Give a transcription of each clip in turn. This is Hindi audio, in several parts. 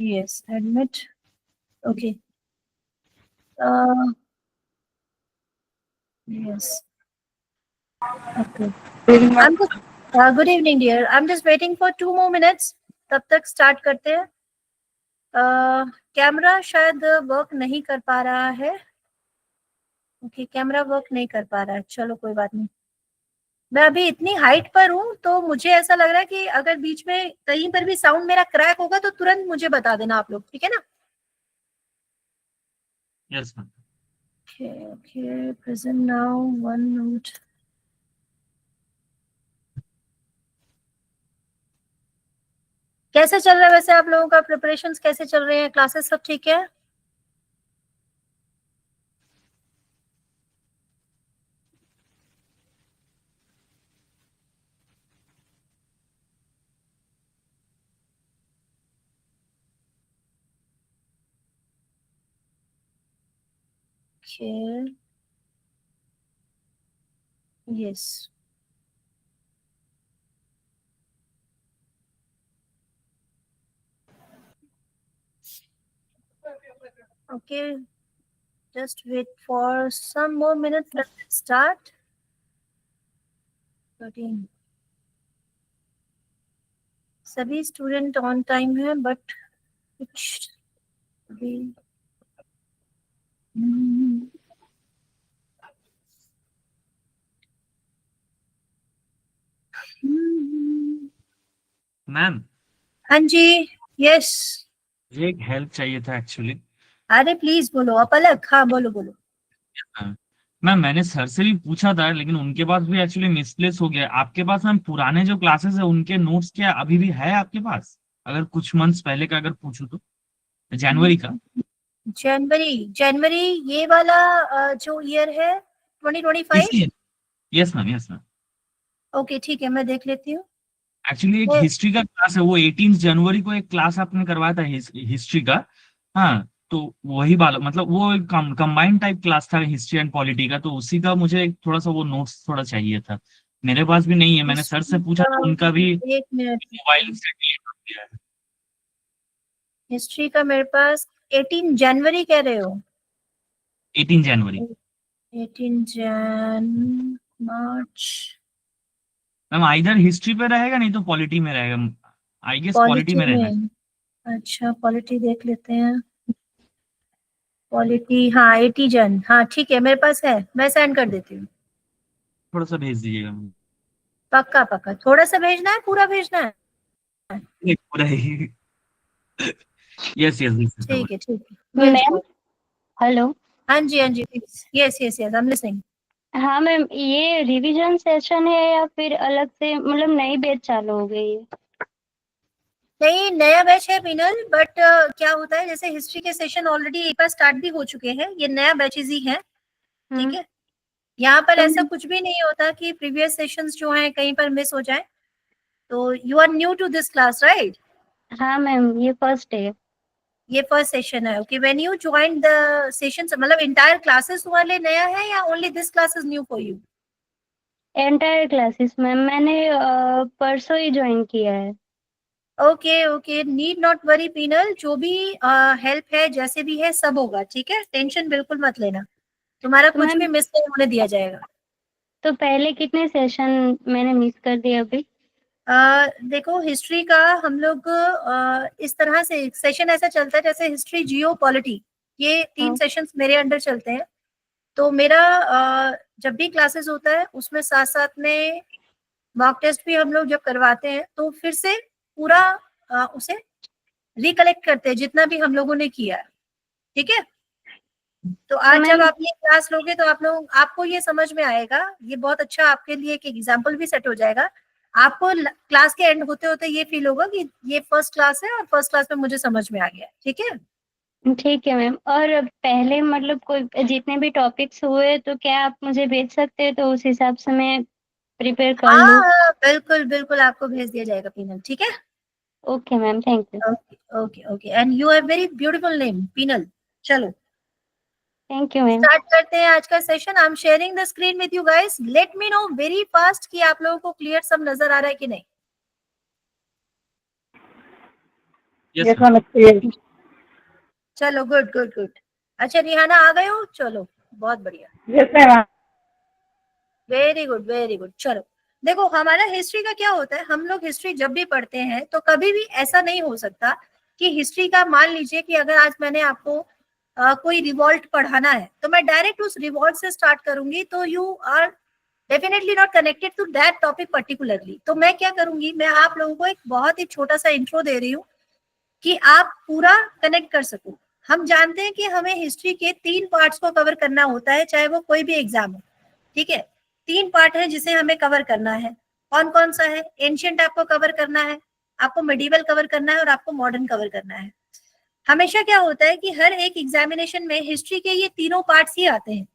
Yes, admit. Okay. Yes. Okay. I'm just, good evening, dear. I'm just waiting for 2 more minutes. तब तक स्टार्ट करते हैं. कैमरा शायद वर्क नहीं कर पा रहा है. ओके, कैमरा वर्क नहीं कर पा रहा है. चलो कोई बात नहीं. मैं अभी इतनी हाइट पर हूँ तो मुझे ऐसा लग रहा है कि अगर बीच में कहीं पर भी साउंड मेरा क्रैक होगा तो तुरंत मुझे बता देना आप लोग, ठीक है ना? Yes ma'am. Okay, present now, one note. कैसे चल रहा है वैसे आप लोगों का प्रिपरेशंस, कैसे चल रहे हैं? क्लासेस सब ठीक है? Okay. Yes. Okay. Just wait for some more minutes. Let's start. 13. सभी स्टूडेंट ऑन टाइम है बट कुछ भी मैम. हाँ जी. यस. मुझे एक हेल्प चाहिए था एक्चुअली. अरे प्लीज बोलो. आप अलग. हाँ बोलो बोलो. मैम मैंने सर से भी पूछा था लेकिन उनके पास भी एक्चुअली मिसप्लेस हो गया. आपके पास मैम पुराने जो क्लासेस है उनके नोट्स क्या अभी भी है आपके पास? अगर कुछ मंथ्स पहले का अगर पूछूं तो जनवरी का. जनवरी ये वाला जो ईयर है 2025. Yes ma'am, yes ma'am. Okay ठीक है, मैं देख लेती हूँ. एक्चुअली एक हिस्ट्री का क्लास है, वो 18 जनवरी को एक क्लास आपने करवाया था हिस्ट्री का. हाँ, तो वही वाला मतलब वो एक कंबाइंड टाइप क्लास था हिस्ट्री एंड पॉलिटी का, तो उसी का मुझे थोड़ा सा वो नोट्स थोड़ा चाहिए था. मेरे पास भी नहीं है, मैंने सर से पूछा तो उनका भी एक मिनट. मोबाइल से डिलीट कर दिया है. हिस्ट्री का मेरे पास 18 जनवरी कह रहे हो? 18 जनवरी. 18 जन मार्च. मैम आइदर हिस्ट्री पे रहेगा नहीं तो पॉलिटी में रहेगा. आई गेस पॉलिटी पॉलिटी में रहना चाहिए. में. अच्छा पॉलिटी देख लेते हैं. पॉलिटी हाँ 80 जन. हाँ ठीक है, मेरे पास है, मैं सेंड कर देती हूँ. थोड़ा सा भेज दीजिएगा मुझे. पक्का पक्का. थोड़ा सा भेजना है, पूरा भेजना है? नहीं, पूरा ही. Yes yes. ठीक है ठीक है, भेज मैम दो. हेलो. हाँ जी हाँ जी. Yes yes yes, I am listening. हाँ मैम, ये रिवीजन सेशन है या फिर अलग से मतलब नई बैच चालू हो गई है? नहीं, नया बैच है विनल, बट क्या होता है जैसे हिस्ट्री के सेशन ऑलरेडी एक बार स्टार्ट भी हो चुके हैं, ये नया बैचेज ही है. ठीक है. यहाँ पर तो ऐसा कुछ भी नहीं होता कि प्रीवियस सेशंस जो हैं कहीं पर मिस हो जाए. तो you are new to this class right? हाँ मैम, ये फर्स्ट है. ये फर्स्ट सेशन है. Okay, when you join the sessions मतलब इंटायर क्लासेस तुम्हारे लिए नया है या only this class is new for you? Entire classes ma'am, मैंने परसों ही ज्वाइन किया है. Okay okay, need not worry Pinal. जो भी हेल्प है जैसे भी है सब होगा, ठीक है? टेंशन बिल्कुल मत लेना. तुम्हारा तो कुछ भी मैम, मिस नहीं होने दिया जाएगा. तो पहले कितने सेशन मैंने मिस कर दिए अभी? देखो हिस्ट्री का हम लोग इस तरह से सेशन ऐसा चलता है जैसे हिस्ट्री, जियो, पॉलिटी, ये 3 हाँ. सेशंस मेरे अंडर चलते हैं. तो मेरा जब भी क्लासेस होता है उसमें साथ साथ में मॉक टेस्ट भी हम लोग जब करवाते हैं तो फिर से पूरा उसे रिकलेक्ट करते हैं जितना भी हम लोगों ने किया है. ठीक है. तो आज जब मैम, आप ये क्लास लोगे तो आप लोग, आपको ये समझ में आएगा. ये बहुत अच्छा आपके लिए एक एग्जाम्पल भी सेट हो जाएगा. आपको क्लास के एंड होते होते ये फील होगा कि ये फर्स्ट क्लास है और फर्स्ट क्लास में मुझे समझ में आ गया. ठीक है. ठीक है मैम. और पहले मतलब कोई जितने भी टॉपिक्स हुए तो क्या आप मुझे भेज सकते हैं, तो उस हिसाब से मैं प्रिपेयर कर हाँ लूँ? हाँ बिल्कुल बिल्कुल, आपको भेज दिया जाएगा पीनल. ठीक है. Okay ma'am, thank you. Okay okay okay. And you have very beautiful name Pinal. चलो थैंक यू मैम. स्टार्ट करते हैं आज का session. I am sharing the screen with you guys. Let me know very fast कि आप लोगों को क्लियर सब नजर आ रहा है कि नहीं. Yes ma'am. चलो गुड गुड गुड। अच्छा रिहाना आ गए हो, चलो बहुत बढ़िया, वेरी गुड वेरी गुड। चलो देखो हमारा हिस्ट्री का क्या होता है, हम लोग हिस्ट्री जब भी पढ़ते हैं तो कभी भी ऐसा नहीं हो सकता कि हिस्ट्री का, मान लीजिए कि अगर आज मैंने आपको कोई रिवॉल्ट पढ़ाना है तो मैं डायरेक्ट उस रिवॉल्ट से स्टार्ट करूंगी, तो you are definitely not connected to that topic particularly. तो मैं क्या करूंगी, मैं आप लोगों को एक बहुत ही छोटा सा इंट्रो दे रही हूँ कि आप पूरा कनेक्ट कर सको। हम जानते हैं कि हमें हिस्ट्री के 3 पार्ट्स को कवर करना होता है, चाहे वो कोई भी एग्जाम हो, ठीक है। 3 पार्ट है जिसे हमें कवर करना है। कौन कौन सा है? एंशियंट आपको कवर करना है, आपको मेडिवल कवर करना है और आपको मॉडर्न कवर करना है। हमेशा क्या होता है कि हर एक एग्जामिनेशन में हिस्ट्री के ये तीनों पार्ट्स ही आते हैं,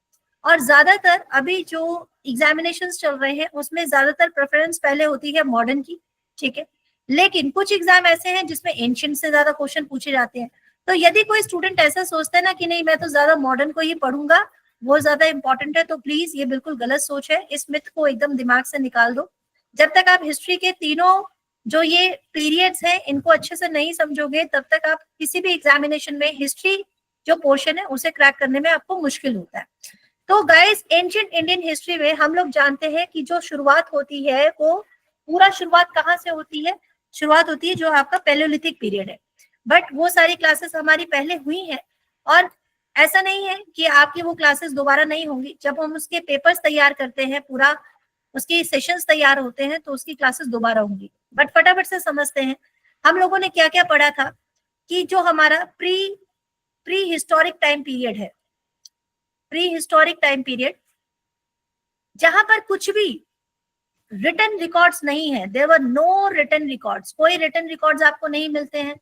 और ज्यादातर अभी जो एग्जामिनेशंस चल रहे हैं उसमें ज्यादातर प्रेफरेंस पहले होती है मॉडर्न की, ठीक है। लेकिन कुछ एग्जाम ऐसे हैं जिसमें एंशियंट से ज्यादा क्वेश्चन पूछे जाते हैं। तो यदि कोई स्टूडेंट ऐसा सोचता है ना कि नहीं मैं तो ज्यादा मॉडर्न को ही पढ़ूंगा, वो ज्यादा इंपॉर्टेंट है, तो प्लीज ये बिल्कुल गलत सोच है, इस मिथ को एकदम दिमाग से निकाल दो। जब तक आप हिस्ट्री के तीनों जो ये पीरियड्स हैं इनको अच्छे से नहीं समझोगे, तब तक आप किसी भी एग्जामिनेशन में हिस्ट्री जो पोर्शन है उसे क्रैक करने में आपको मुश्किल होता है। तो गाइस एंशिएंट इंडियन हिस्ट्री में हम लोग जानते हैं कि जो शुरुआत होती है वो पूरा शुरुआत कहाँ से होती है? शुरुआत होती है जो आपका पैलियोलिथिक पीरियड है। बट वो सारी क्लासेस हमारी पहले हुई हैं, और ऐसा नहीं है कि आपकी वो क्लासेस दोबारा नहीं होंगी। जब हम उसके पेपर्स तैयार करते हैं, पूरा उसके सेशंस तैयार होते हैं, तो उसकी क्लासेस दोबारा होंगी। बट फटाफट से समझते हैं हम लोगों ने क्या क्या पढ़ा था। कि जो हमारा प्री हिस्टोरिक टाइम पीरियड है, प्री हिस्टोरिक टाइम पीरियड जहां पर कुछ भी रिटन रिकॉर्ड्स नहीं है, there were no written records, कोई रिटन रिकॉर्ड्स आपको नहीं मिलते हैं,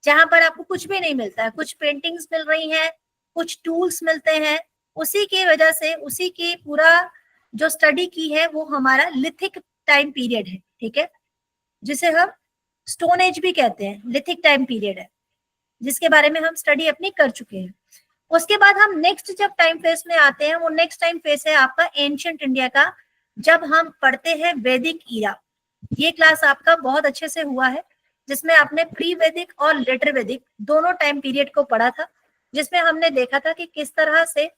जहां पर आपको कुछ भी नहीं मिलता है, कुछ पेंटिंग्स मिल रही हैं, कुछ टूल्स मिलते हैं। उसी की वजह से उसी की पूरा जो स्टडी की है वो हमारा लिथिक टाइम पीरियड है, ठीक है, जिसे हम स्टोन एज भी कहते हैं। लिथिक टाइम पीरियड है जिसके बारे में हम स्टडी अपनी कर चुके हैं। उसके बाद हम नेक्स्ट जब टाइम फेस में आते हैं, वो नेक्स्ट टाइम फेस है आपका एंशिएंट इंडिया का, जब हम पढ़ते हैं वैदिक ईरा। ये क्लास आपका बहुत अच्छे से हुआ है, जिसमें आपने प्री वैदिक और लेटर वैदिक दोनों टाइम पीरियड को पढ़ा था, जिसमें हमने देखा था कि किस तरह से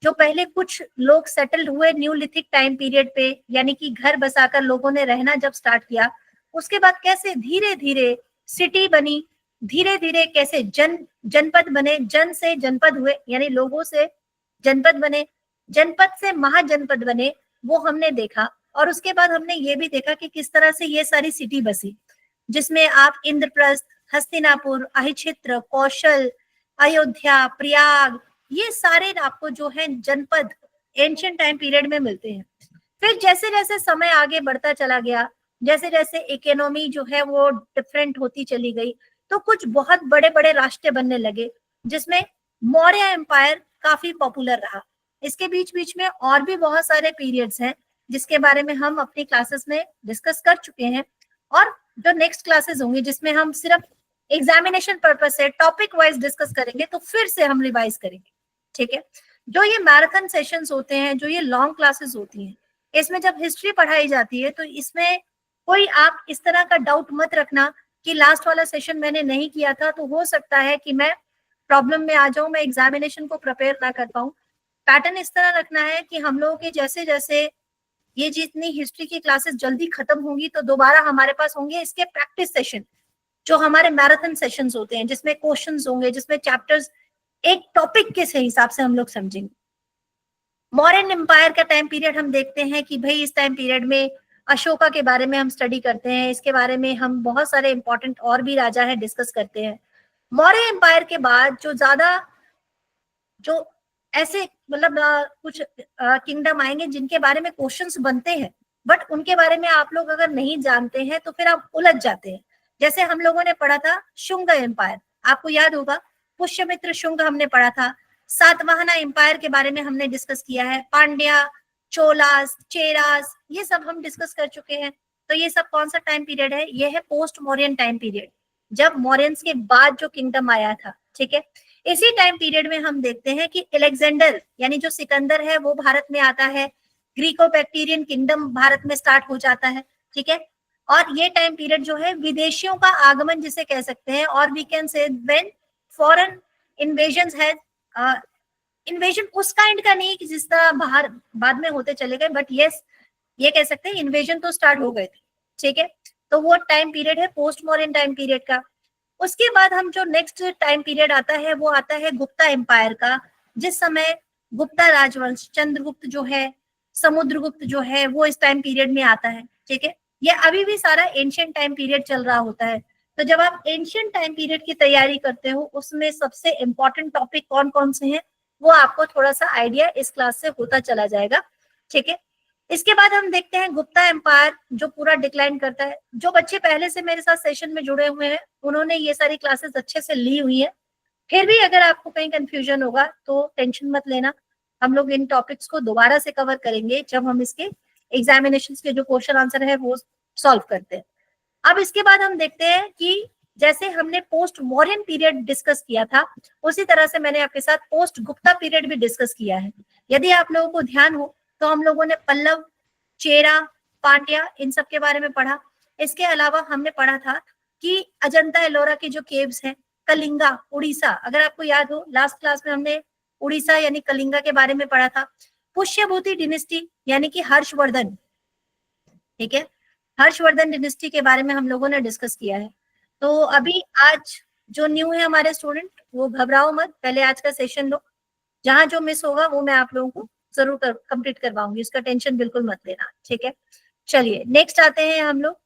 जो पहले कुछ लोग सेटल्ड हुए न्यूलिथिक टाइम पीरियड पे, यानी कि घर बसाकर लोगों ने रहना जब स्टार्ट किया, उसके बाद कैसे धीरे धीरे सिटी बनी, धीरे धीरे कैसे जनपद बने, जन से जनपद हुए, यानी लोगों से जनपद बने, जनपद से महाजनपद बने, वो हमने देखा। और उसके बाद हमने ये भी देखा कि किस तरह से ये सारी सिटी बसी, जिसमें आप इंद्रप्रस्थ, हस्तिनापुर, अहिक्षेत्र, कौशल, अयोध्या, प्रयाग, ये सारे आपको जो है जनपद एंशिएंट टाइम पीरियड में मिलते हैं। फिर जैसे जैसे समय आगे बढ़ता चला गया, जैसे जैसे इकोनॉमी जो है वो डिफरेंट होती चली गई, तो कुछ बहुत बड़े बड़े राष्ट्र बनने लगे, जिसमें मौर्य एम्पायर काफी पॉपुलर रहा। इसके बीच बीच में और भी बहुत सारे पीरियड्स हैं जिसके बारे में हम अपनी क्लासेस में डिस्कस कर चुके हैं, और जो नेक्स्ट क्लासेस होंगी जिसमें हम सिर्फ एग्जामिनेशन पर्पस से टॉपिक वाइज डिस्कस करेंगे, तो फिर से हम रिवाइज करेंगे, ठीक है। जो ये मैराथन सेशंस होते हैं, जो ये लॉन्ग क्लासेस होती हैं, इसमें जब हिस्ट्री पढ़ाई जाती है तो इसमें कोई आप इस तरह का डाउट मत रखना कि लास्ट वाला सेशन मैंने नहीं किया था तो हो सकता है कि मैं प्रॉब्लम में आ जाऊं, मैं एग्जामिनेशन को प्रिपेयर ना कर पाऊं। पैटर्न इस तरह रखना है कि हम लोगों के जैसे जैसे ये जितनी हिस्ट्री की क्लासेस जल्दी खत्म होंगी, तो दोबारा हमारे पास होंगे इसके प्रैक्टिस सेशन, जो हमारे मैराथन सेशंस होते हैं, जिसमें क्वेश्चंस होंगे, जिसमें चैप्टर्स एक टॉपिक के से हिसाब से हम लोग समझेंगे। मौर्यन एम्पायर का टाइम पीरियड हम देखते हैं कि भाई इस टाइम पीरियड में अशोका के बारे में हम स्टडी करते हैं, इसके बारे में हम बहुत सारे इंपॉर्टेंट और भी राजा है डिस्कस करते हैं। मौर्य एम्पायर के बाद जो ज्यादा जो ऐसे मतलब कुछ किंगडम आएंगे जिनके बारे में क्वेश्चंस बनते हैं, बट उनके बारे में आप लोग अगर नहीं जानते हैं तो फिर आप उलझ जाते हैं। जैसे हम लोगों ने पढ़ा था शुंग एम्पायर, आपको याद होगा, पुष्यमित्र शुंग हमने पढ़ा था। सातवाहना एम्पायर के बारे में हमने डिस्कस किया है, पांड्या, चोलास, चेरास, ये सब हम डिस्कस कर चुके हैं। तो ये सब कौन सा टाइम पीरियड है? ये है पोस्ट मौर्यन टाइम पीरियड, जब मौर्यंस के बाद जो किंगडम आया था, ठीक है। इसी टाइम पीरियड में हम देखते हैं कि अलेक्जेंडर यानी जो सिकंदर है वो भारत में आता है, ग्रीको बैक्टीरियन किंगडम भारत में स्टार्ट हो जाता है, ठीक है। और ये टाइम पीरियड जो है विदेशियों का आगमन जिसे कह सकते हैं, और we can say when foreign invasions had, invasion उस काइंड का नहीं कि जिस तरह बाहर बाद में होते चले गए, बट यस ये कह सकते हैं इन्वेजन तो स्टार्ट हो गए थे, ठीक है। तो वो टाइम पीरियड है पोस्ट मॉडर्न टाइम पीरियड का। उसके बाद हम जो नेक्स्ट टाइम पीरियड आता है वो आता है गुप्ता एम्पायर का, जिस समय गुप्ता राजवंश, चंद्रगुप्त जो है, समुद्रगुप्त जो है, वो इस टाइम पीरियड में आता है, ठीक है। ये अभी भी सारा एंशियंट टाइम पीरियड चल रहा होता है। तो जब आप एंशियंट टाइम पीरियड की तैयारी करते हो उसमें सबसे इंपॉर्टेंट टॉपिक कौन कौन से हैं वो आपको थोड़ा सा आइडिया इस क्लास से होता चला जाएगा, ठीक है। इसके बाद हम देखते हैं गुप्ता एम्पायर जो पूरा डिक्लाइन करता है। जो बच्चे पहले से मेरे साथ सेशन में जुड़े हुए हैं उन्होंने ये सारी क्लासेस अच्छे से ली हुई है। फिर भी अगर आपको कहीं कंफ्यूजन होगा तो टेंशन मत लेना, हम लोग इन टॉपिक्स को दोबारा से कवर करेंगे जब हम इसके एग्जामिनेशन के जो क्वेश्चन आंसर है वो सॉल्व करते हैं। अब इसके बाद हम देखते हैं कि जैसे हमने पोस्ट मौर्यन पीरियड डिस्कस किया था उसी तरह से मैंने आपके साथ पोस्ट गुप्ता पीरियड भी डिस्कस किया है। यदि आप लोगों को ध्यान हो तो हम लोगों ने पल्लव, चेरा, पांड्या इन सब के बारे में पढ़ा। इसके अलावा हमने पढ़ा था कि अजंता एलोरा के जो केव्स हैं, कलिंगा, उड़ीसा, अगर आपको याद हो लास्ट क्लास में हमने उड़ीसा यानी कलिंगा के बारे में पढ़ा था। पुष्यभूति डिनेस्टी यानी कि हर्षवर्धन, ठीक है, हर्षवर्धन डिनेस्टी के बारे में हम लोगों ने डिस्कस किया है। तो अभी आज जो न्यू है हमारे स्टूडेंट वो घबराओ मत, पहले आज का सेशन लो, जहां जो मिस होगा वो मैं आप लोगों को जरूर कंप्लीट करवाऊंगी, उसका टेंशन बिल्कुल मत लेना, ठीक है। चलिए नेक्स्ट आते हैं हम लोग।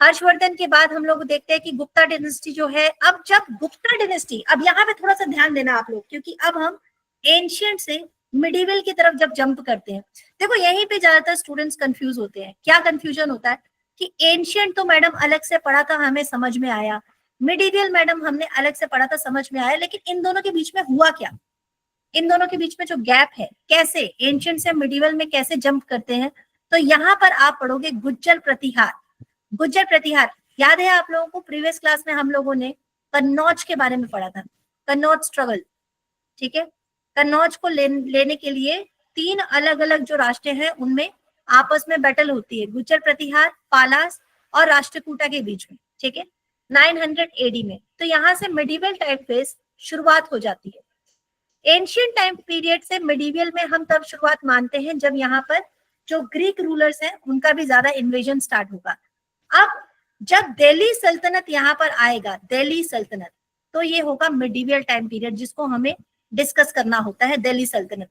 हर्षवर्धन के बाद हम लोग देखते हैं कि गुप्ता डिनेस्टी जो है। अब जब गुप्ता डिनेस्टी, अब यहाँ पे थोड़ा सा ध्यान देना आप लोग, क्योंकि अब हम एंशियंट से मिडिवल की तरफ जब जंप करते हैं, देखो यहीं पे ज्यादातर स्टूडेंट्स कंफ्यूज होते हैं। क्या कंफ्यूजन होता है कि एंशियंट तो मैडम अलग से पढ़ा था हमें समझ में आया, मिडिवल मैडम हमने अलग से पढ़ा था समझ में आया, लेकिन इन दोनों के बीच में हुआ क्या, इन दोनों के बीच में जो गैप है, कैसे एंशियंट से मिडिवल में कैसे जंप करते हैं, तो यहाँ पर आप पढ़ोगे गुज्जर प्रतिहार। गुज्जर प्रतिहार याद है आप लोगों को, प्रीवियस क्लास में हम लोगों ने कन्नौज के बारे में पढ़ा था, कन्नौज स्ट्रगल, ठीक है। कन्नौज को लेने के लिए 3 अलग अलग जो राष्ट्र हैं उनमें आपस में बैटल होती है, गुज्जर प्रतिहार, पालास और राष्ट्रकूटा के बीच में, ठीक है, 900 एडी में। तो यहाँ से मिडिवल टाइम फेज शुरुआत हो जाती है। एंशियंट टाइम पीरियड से मिडिवल में हम तब शुरुआत मानते हैं जब यहाँ पर जो ग्रीक रूलर्स हैं उनका भी ज्यादा इन्वेजन स्टार्ट होगा। अब जब दिल्ली सल्तनत यहाँ पर आएगा, दिल्ली सल्तनत, तो ये होगा मिडिवल टाइम पीरियड जिसको हमें डिस्कस करना होता है। दिल्ली सल्तनत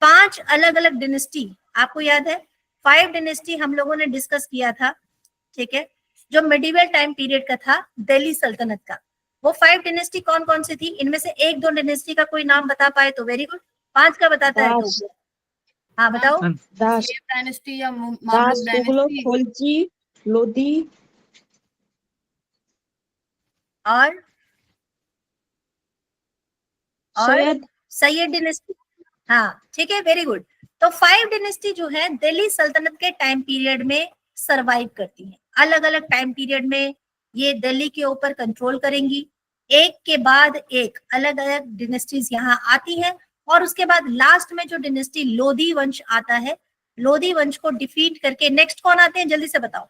5 अलग अलग डिनेस्टी, आपको याद है 5 डिनेस्टी हम लोगों ने डिस्कस किया था, ठीक है, जो मिडिवल टाइम पीरियड का था दिल्ली सल्तनत का। वो 5 डिनेस्टी कौन कौन सी थी, इनमें से 1-2 डिनेस्टी का कोई नाम बता पाए तो वेरी गुड, 5 का बताता है तो हाँ बताओ। दास डायनेस्टी या दास, मामलुक तुगलक, डायनेस्टी, खिलजी, लोदी और सैयद सैयद डिनेस्टी, हाँ ठीक है, वेरी गुड। तो 5 डिनेस्टी जो है दिल्ली सल्तनत के टाइम पीरियड में सरवाइव करती हैं। अलग अलग टाइम पीरियड में ये दिल्ली के ऊपर कंट्रोल करेंगी, एक के बाद एक अलग अलग डिनेस्टीज यहाँ आती हैं, और उसके बाद लास्ट में जो डिनेस्टी लोधी वंश आता है, लोधी वंश को डिफीट करके नेक्स्ट कौन आते हैं जल्दी से बताओ,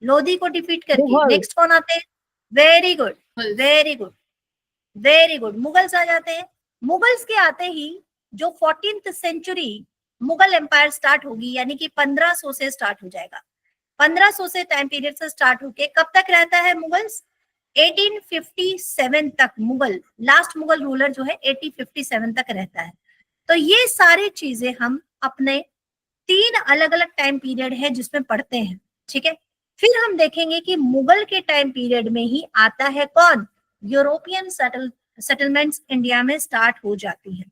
लोधी को डिफीट करके मुगल। नेक्स्ट कौन आते हैं, very good very good very good, Mughals आ जाते हैं। मुगल्स के आते ही जो 14th century Mughal empire start होगी, यानी कि 1500 से स्टार्ट हो जाएगा। 1500 से टाइम पीरियड से स्टार्ट होके कब तक रहता है मुगल्स, 1857 तक। मुगल लास्ट मुगल रूलर जो है 1857 तक रहता है। तो ये सारी चीजें हम अपने 3 अलग अलग टाइम पीरियड है जिसमें पढ़ते हैं, ठीक है। फिर हम देखेंगे कि मुगल के टाइम पीरियड में ही आता है कौन, यूरोपियन सेटलमेंट्स इंडिया में स्टार्ट हो जाती है।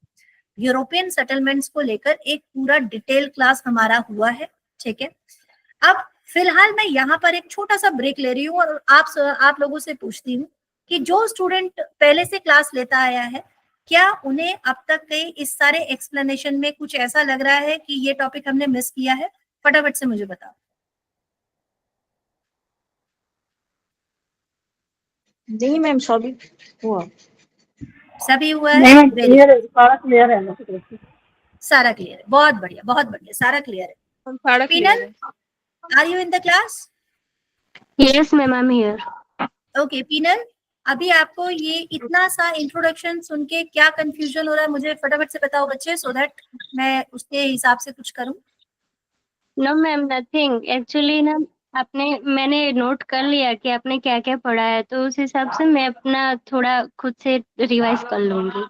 यूरोपियन सेटलमेंट्स को लेकर एक पूरा डिटेल क्लास हमारा हुआ है, ठीक है। अब फिलहाल मैं यहाँ पर एक छोटा सा ब्रेक ले रही हूँ और आप लोगों से पूछती हूँ कि जो स्टूडेंट पहले से क्लास लेता आया है, क्या उन्हें अब तक के इस सारे एक्सप्लेनेशन में कुछ ऐसा लग रहा है कि ये टॉपिक हमने मिस किया है, फटाफट से मुझे बताओ। नहीं मैम, सभी हुआ, सभी हुआ है, सारा क्लियर है, सारा क्लियर है, बहुत बढ़िया सारा क्लियर है। सारा penal, Are you in the class? Yes, ma'am, I'm here. Okay, Peenal, अभी आपको ये इतना सा इंट्रोडक्शन सुन के क्या कंफ्यूजन हो रहा है, मुझे फटाफट से बताओ बच्चे, सो दैट मैं उसके हिसाब से कुछ करूं. No ma'am, nothing. एक्चुअली ना मैंने नोट कर लिया कि आपने क्या क्या पढ़ा है, तो उस हिसाब से मैं अपना थोड़ा खुद से रिवाइज कर लूंगी.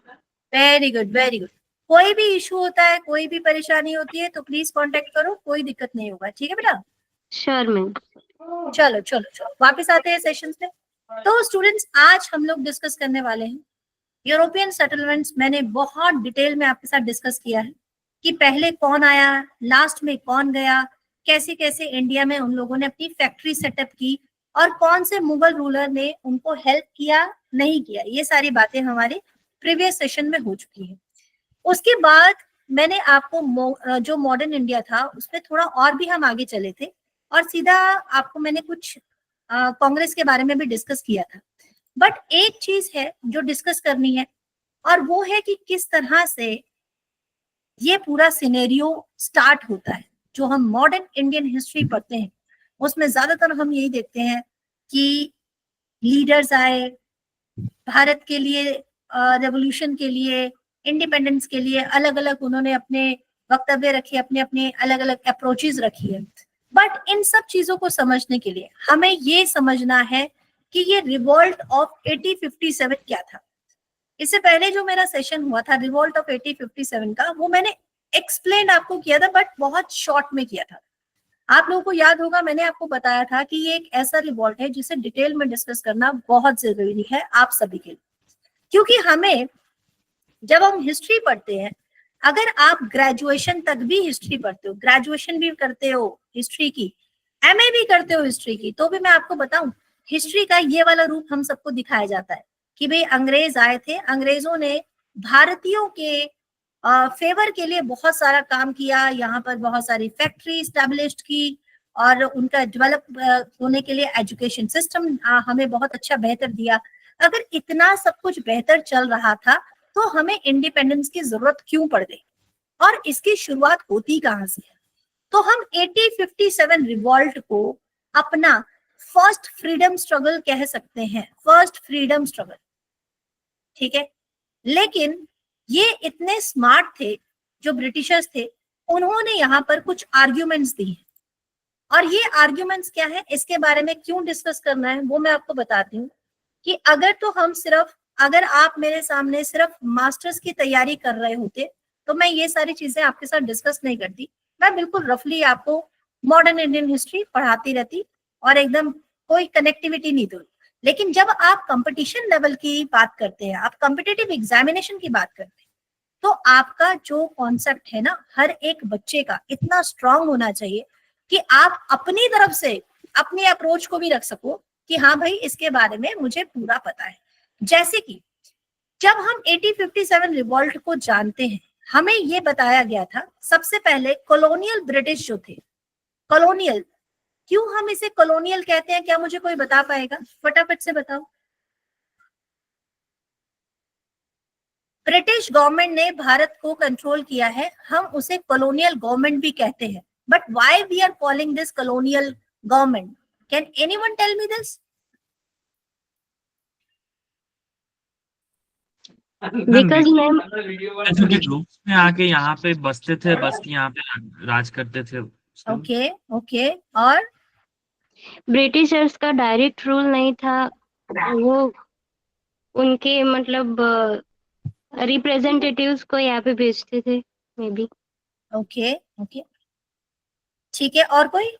Very good, very good. कोई भी इशू होता है, कोई भी परेशानी होती है तो प्लीज कांटेक्ट करो, कोई दिक्कत नहीं होगा. ठीक है बेटा? Sure ma'am. चलो चलो चलो वापस आते हैं सेशंस पे. तो स्टूडेंट्स, आज हम लोग डिस्कस करने वाले हैं यूरोपियन सेटलमेंट्स. मैंने बहुत डिटेल में आपके साथ डिस्कस किया है कि पहले कौन आया, लास्ट में कौन गया, कैसे कैसे इंडिया में उन लोगों ने अपनी फैक्ट्री सेटअप की, और कौन से मुगल रूलर ने उनको हेल्प किया, नहीं किया. ये सारी बातें हमारे प्रीवियस सेशन में हो चुकी है. उसके बाद मैंने आपको जो मॉडर्न इंडिया था उसमें थोड़ा और भी हम आगे चले थे, और सीधा आपको मैंने कुछ कांग्रेस के बारे में भी डिस्कस किया था. बट एक चीज है जो डिस्कस करनी है, और वो है कि किस तरह से ये पूरा सिनेरियो स्टार्ट होता है. जो हम मॉडर्न इंडियन हिस्ट्री पढ़ते हैं उसमें ज्यादातर हम यही देखते हैं कि लीडर्स आए भारत के लिए, रेवोल्यूशन के लिए, इंडिपेंडेंस के लिए, अलग अलग उन्होंने अपने वक्तव्य रखे, अपने अपने अलग अलग अप्रोचेस रखी है. बट इन सब चीजों को समझने के लिए हमें ये समझना है कि ये रिवॉल्ट ऑफ 1857 क्या था. इससे पहले जो मेरा सेशन हुआ था रिवॉल्ट ऑफ 1857 का, वो मैंने एक्सप्लेन आपको किया था, बट बहुत शॉर्ट में किया था. आप लोगों को याद होगा, मैंने आपको बताया था कि ये एक ऐसा रिवॉल्ट है जिसे डिटेल में डिस्कस करना बहुत जरूरी है आप सभी के लिए. क्योंकि हमें जब हम हिस्ट्री पढ़ते हैं, अगर आप ग्रेजुएशन तक भी हिस्ट्री पढ़ते हो, ग्रेजुएशन भी करते हो हिस्ट्री की, एमए भी करते हो हिस्ट्री की, तो भी मैं आपको बताऊं हिस्ट्री का ये वाला रूप हम सबको दिखाया जाता है कि भाई अंग्रेज आए थे, अंग्रेजों ने भारतीयों के फेवर के लिए बहुत सारा काम किया, यहाँ पर बहुत सारी फैक्ट्री स्टैब्लिश की, और उनका डेवलप होने के लिए एजुकेशन सिस्टम हमें बहुत अच्छा बेहतर दिया. अगर इतना सब कुछ बेहतर चल रहा था तो हमें इंडिपेंडेंस की जरूरत क्यों पड़ गई, और इसकी शुरुआत होती कहां से है? तो हम 1857 रिवॉल्ट को अपना फर्स्ट फ्रीडम स्ट्रगल कह सकते हैं, फर्स्ट फ्रीडम स्ट्रगल. ठीक है, लेकिन ये इतने स्मार्ट थे जो ब्रिटिशर्स थे, उन्होंने यहाँ पर कुछ आर्ग्यूमेंट्स दी हैं. और ये आर्ग्यूमेंट्स क्या है, इसके बारे में क्यों डिस्कस करना है वो मैं आपको बताती हूँ. कि अगर आप मेरे सामने सिर्फ मास्टर्स की तैयारी कर रहे होते तो मैं ये सारी चीजें आपके साथ डिस्कस नहीं करती. मैं बिल्कुल रफली आपको मॉडर्न इंडियन हिस्ट्री पढ़ाती रहती और एकदम कोई कनेक्टिविटी नहीं दूँ. लेकिन जब आप कंपटीशन लेवल की बात करते हैं, आप कॉम्पिटिटिव एग्जामिनेशन की बात करते हैं, तो आपका जो कॉन्सेप्ट है ना, हर एक बच्चे का इतना स्ट्रांग होना चाहिए कि आप अपनी तरफ से अपनी अप्रोच को भी रख सको कि हाँ भाई इसके बारे में मुझे पूरा पता है. जैसे कि जब हम 1857 रिवॉल्ट को जानते हैं, हमें ये बताया गया था सबसे पहले कॉलोनियल ब्रिटिश जो थे, कॉलोनियल, क्यों हम इसे कॉलोनियल कहते हैं, क्या मुझे कोई बता पाएगा? फटाफट से बताओ. ब्रिटिश गवर्नमेंट ने भारत को कंट्रोल किया है, हम उसे कॉलोनियल गवर्नमेंट भी कहते हैं. But why we are calling this colonial government? Can anyone tell me this? Because ma'am जो कि ग्रुप्स में आके यहाँ पे बसते थे, बस के यहाँ पे राज करते थे. Okay okay. और ब्रिटिशर्स का डायरेक्ट रूल नहीं था, वो उनके मतलब रिप्रेजेंटेटिव्स को यहाँ पे भेजते थे मे बी. ओके ओके ठीक है. और कोई?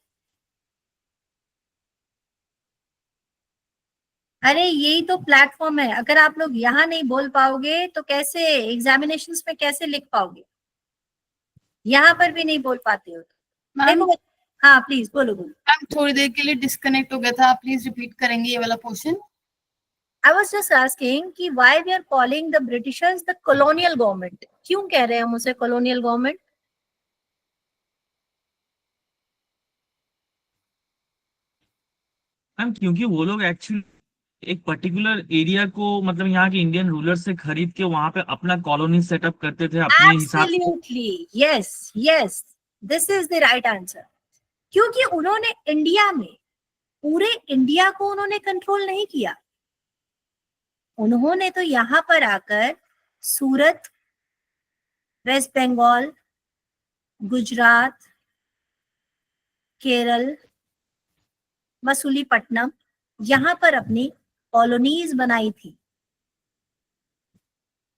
अरे यही तो प्लेटफॉर्म है, अगर आप लोग यहाँ नहीं बोल पाओगे तो कैसे एग्जामिनेशंस में कैसे लिख पाओगे? यहाँ पर भी नहीं बोल पाते हो तो देखो. हाँ प्लीज बोलो बोलो. मैम थोड़ी देर के लिए डिस्कनेक्ट हो गया था, आप प्लीज रिपीट करेंगे ये वाला portion? I was just asking कि why we are calling the Britishers the colonial government? क्यों कह रहे हैं हम उसे colonial government? मैम क्योंकि वो लोग एक्चुअली एक पर्टिकुलर एरिया को, मतलब यहाँ के इंडियन रूलर से खरीद के वहां पे अपना कॉलोनी सेटअप करते थे अपने हिसाब से. Absolutely, yes, yes. This is the right answer. क्योंकि उन्होंने इंडिया में पूरे इंडिया को उन्होंने कंट्रोल नहीं किया, उन्होंने तो यहां पर आकर सूरत, वेस्ट बंगाल, गुजरात, केरल, मसूलीपट्टनम, यहां पर अपनी कॉलोनीज बनाई थी।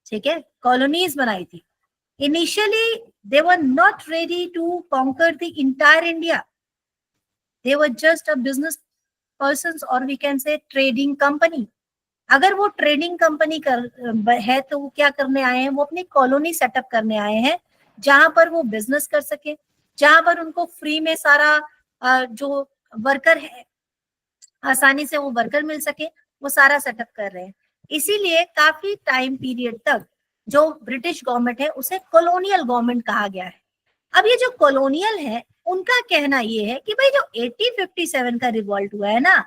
ठीक है, कॉलोनीज बनाई थी। Initially they were not ready to conquer the entire India, they were just a business persons और we can say trading company. अगर वो ट्रेडिंग कंपनी है तो वो क्या करने आए हैं, वो अपनी कॉलोनी सेटअप करने आए हैं जहां पर वो बिजनेस कर सके, जहां पर उनको फ्री में सारा जो वर्कर है आसानी से वो वर्कर मिल सके, वो सारा सेटअप कर रहे हैं। इसीलिए काफी टाइम पीरियड तक जो ब्रिटिश गवर्नमेंट है उसे कॉलोनियल गवर्नमेंट कहा गया है। अब ये जो कॉलोनियल है उनका कहना ये है कि भाई जो 1857 का रिवॉल्ट हुआ है ना,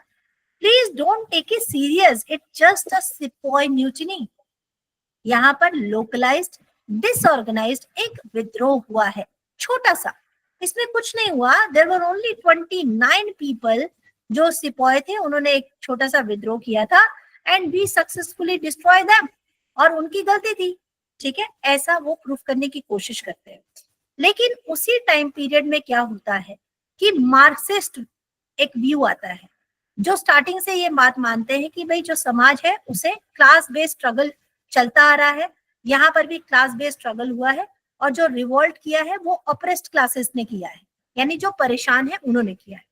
please don't take it serious, it just a sepoy mutiny. यहाँ पर लोकलाइज्ड डिसऑर्गेनाइज्ड एक विद्रोह हुआ है, छोटा सा, इसमें कुछ नहीं हुआ। देयर वर ओनली 29 पीपल जो सिपॉय थे, उन्होंने एक छोटा सा विद्रोह किया था and we successfully destroy them, और उनकी गलती थी। ठीक है, ऐसा वो प्रूफ करने की कोशिश करते हैं। लेकिन उसी टाइम पीरियड में क्या होता है कि मार्क्सिस्ट एक व्यू आता है जो स्टार्टिंग से ये बात मानते हैं कि भाई जो समाज है उसे क्लास बेस्ड स्ट्रगल चलता आ रहा है, यहाँ पर भी क्लास बेस्ड स्ट्रगल हुआ है, और जो रिवोल्ट किया है वो ऑप्रेस्ड क्लासेस ने किया है, यानी जो परेशान है उन्होंने किया है।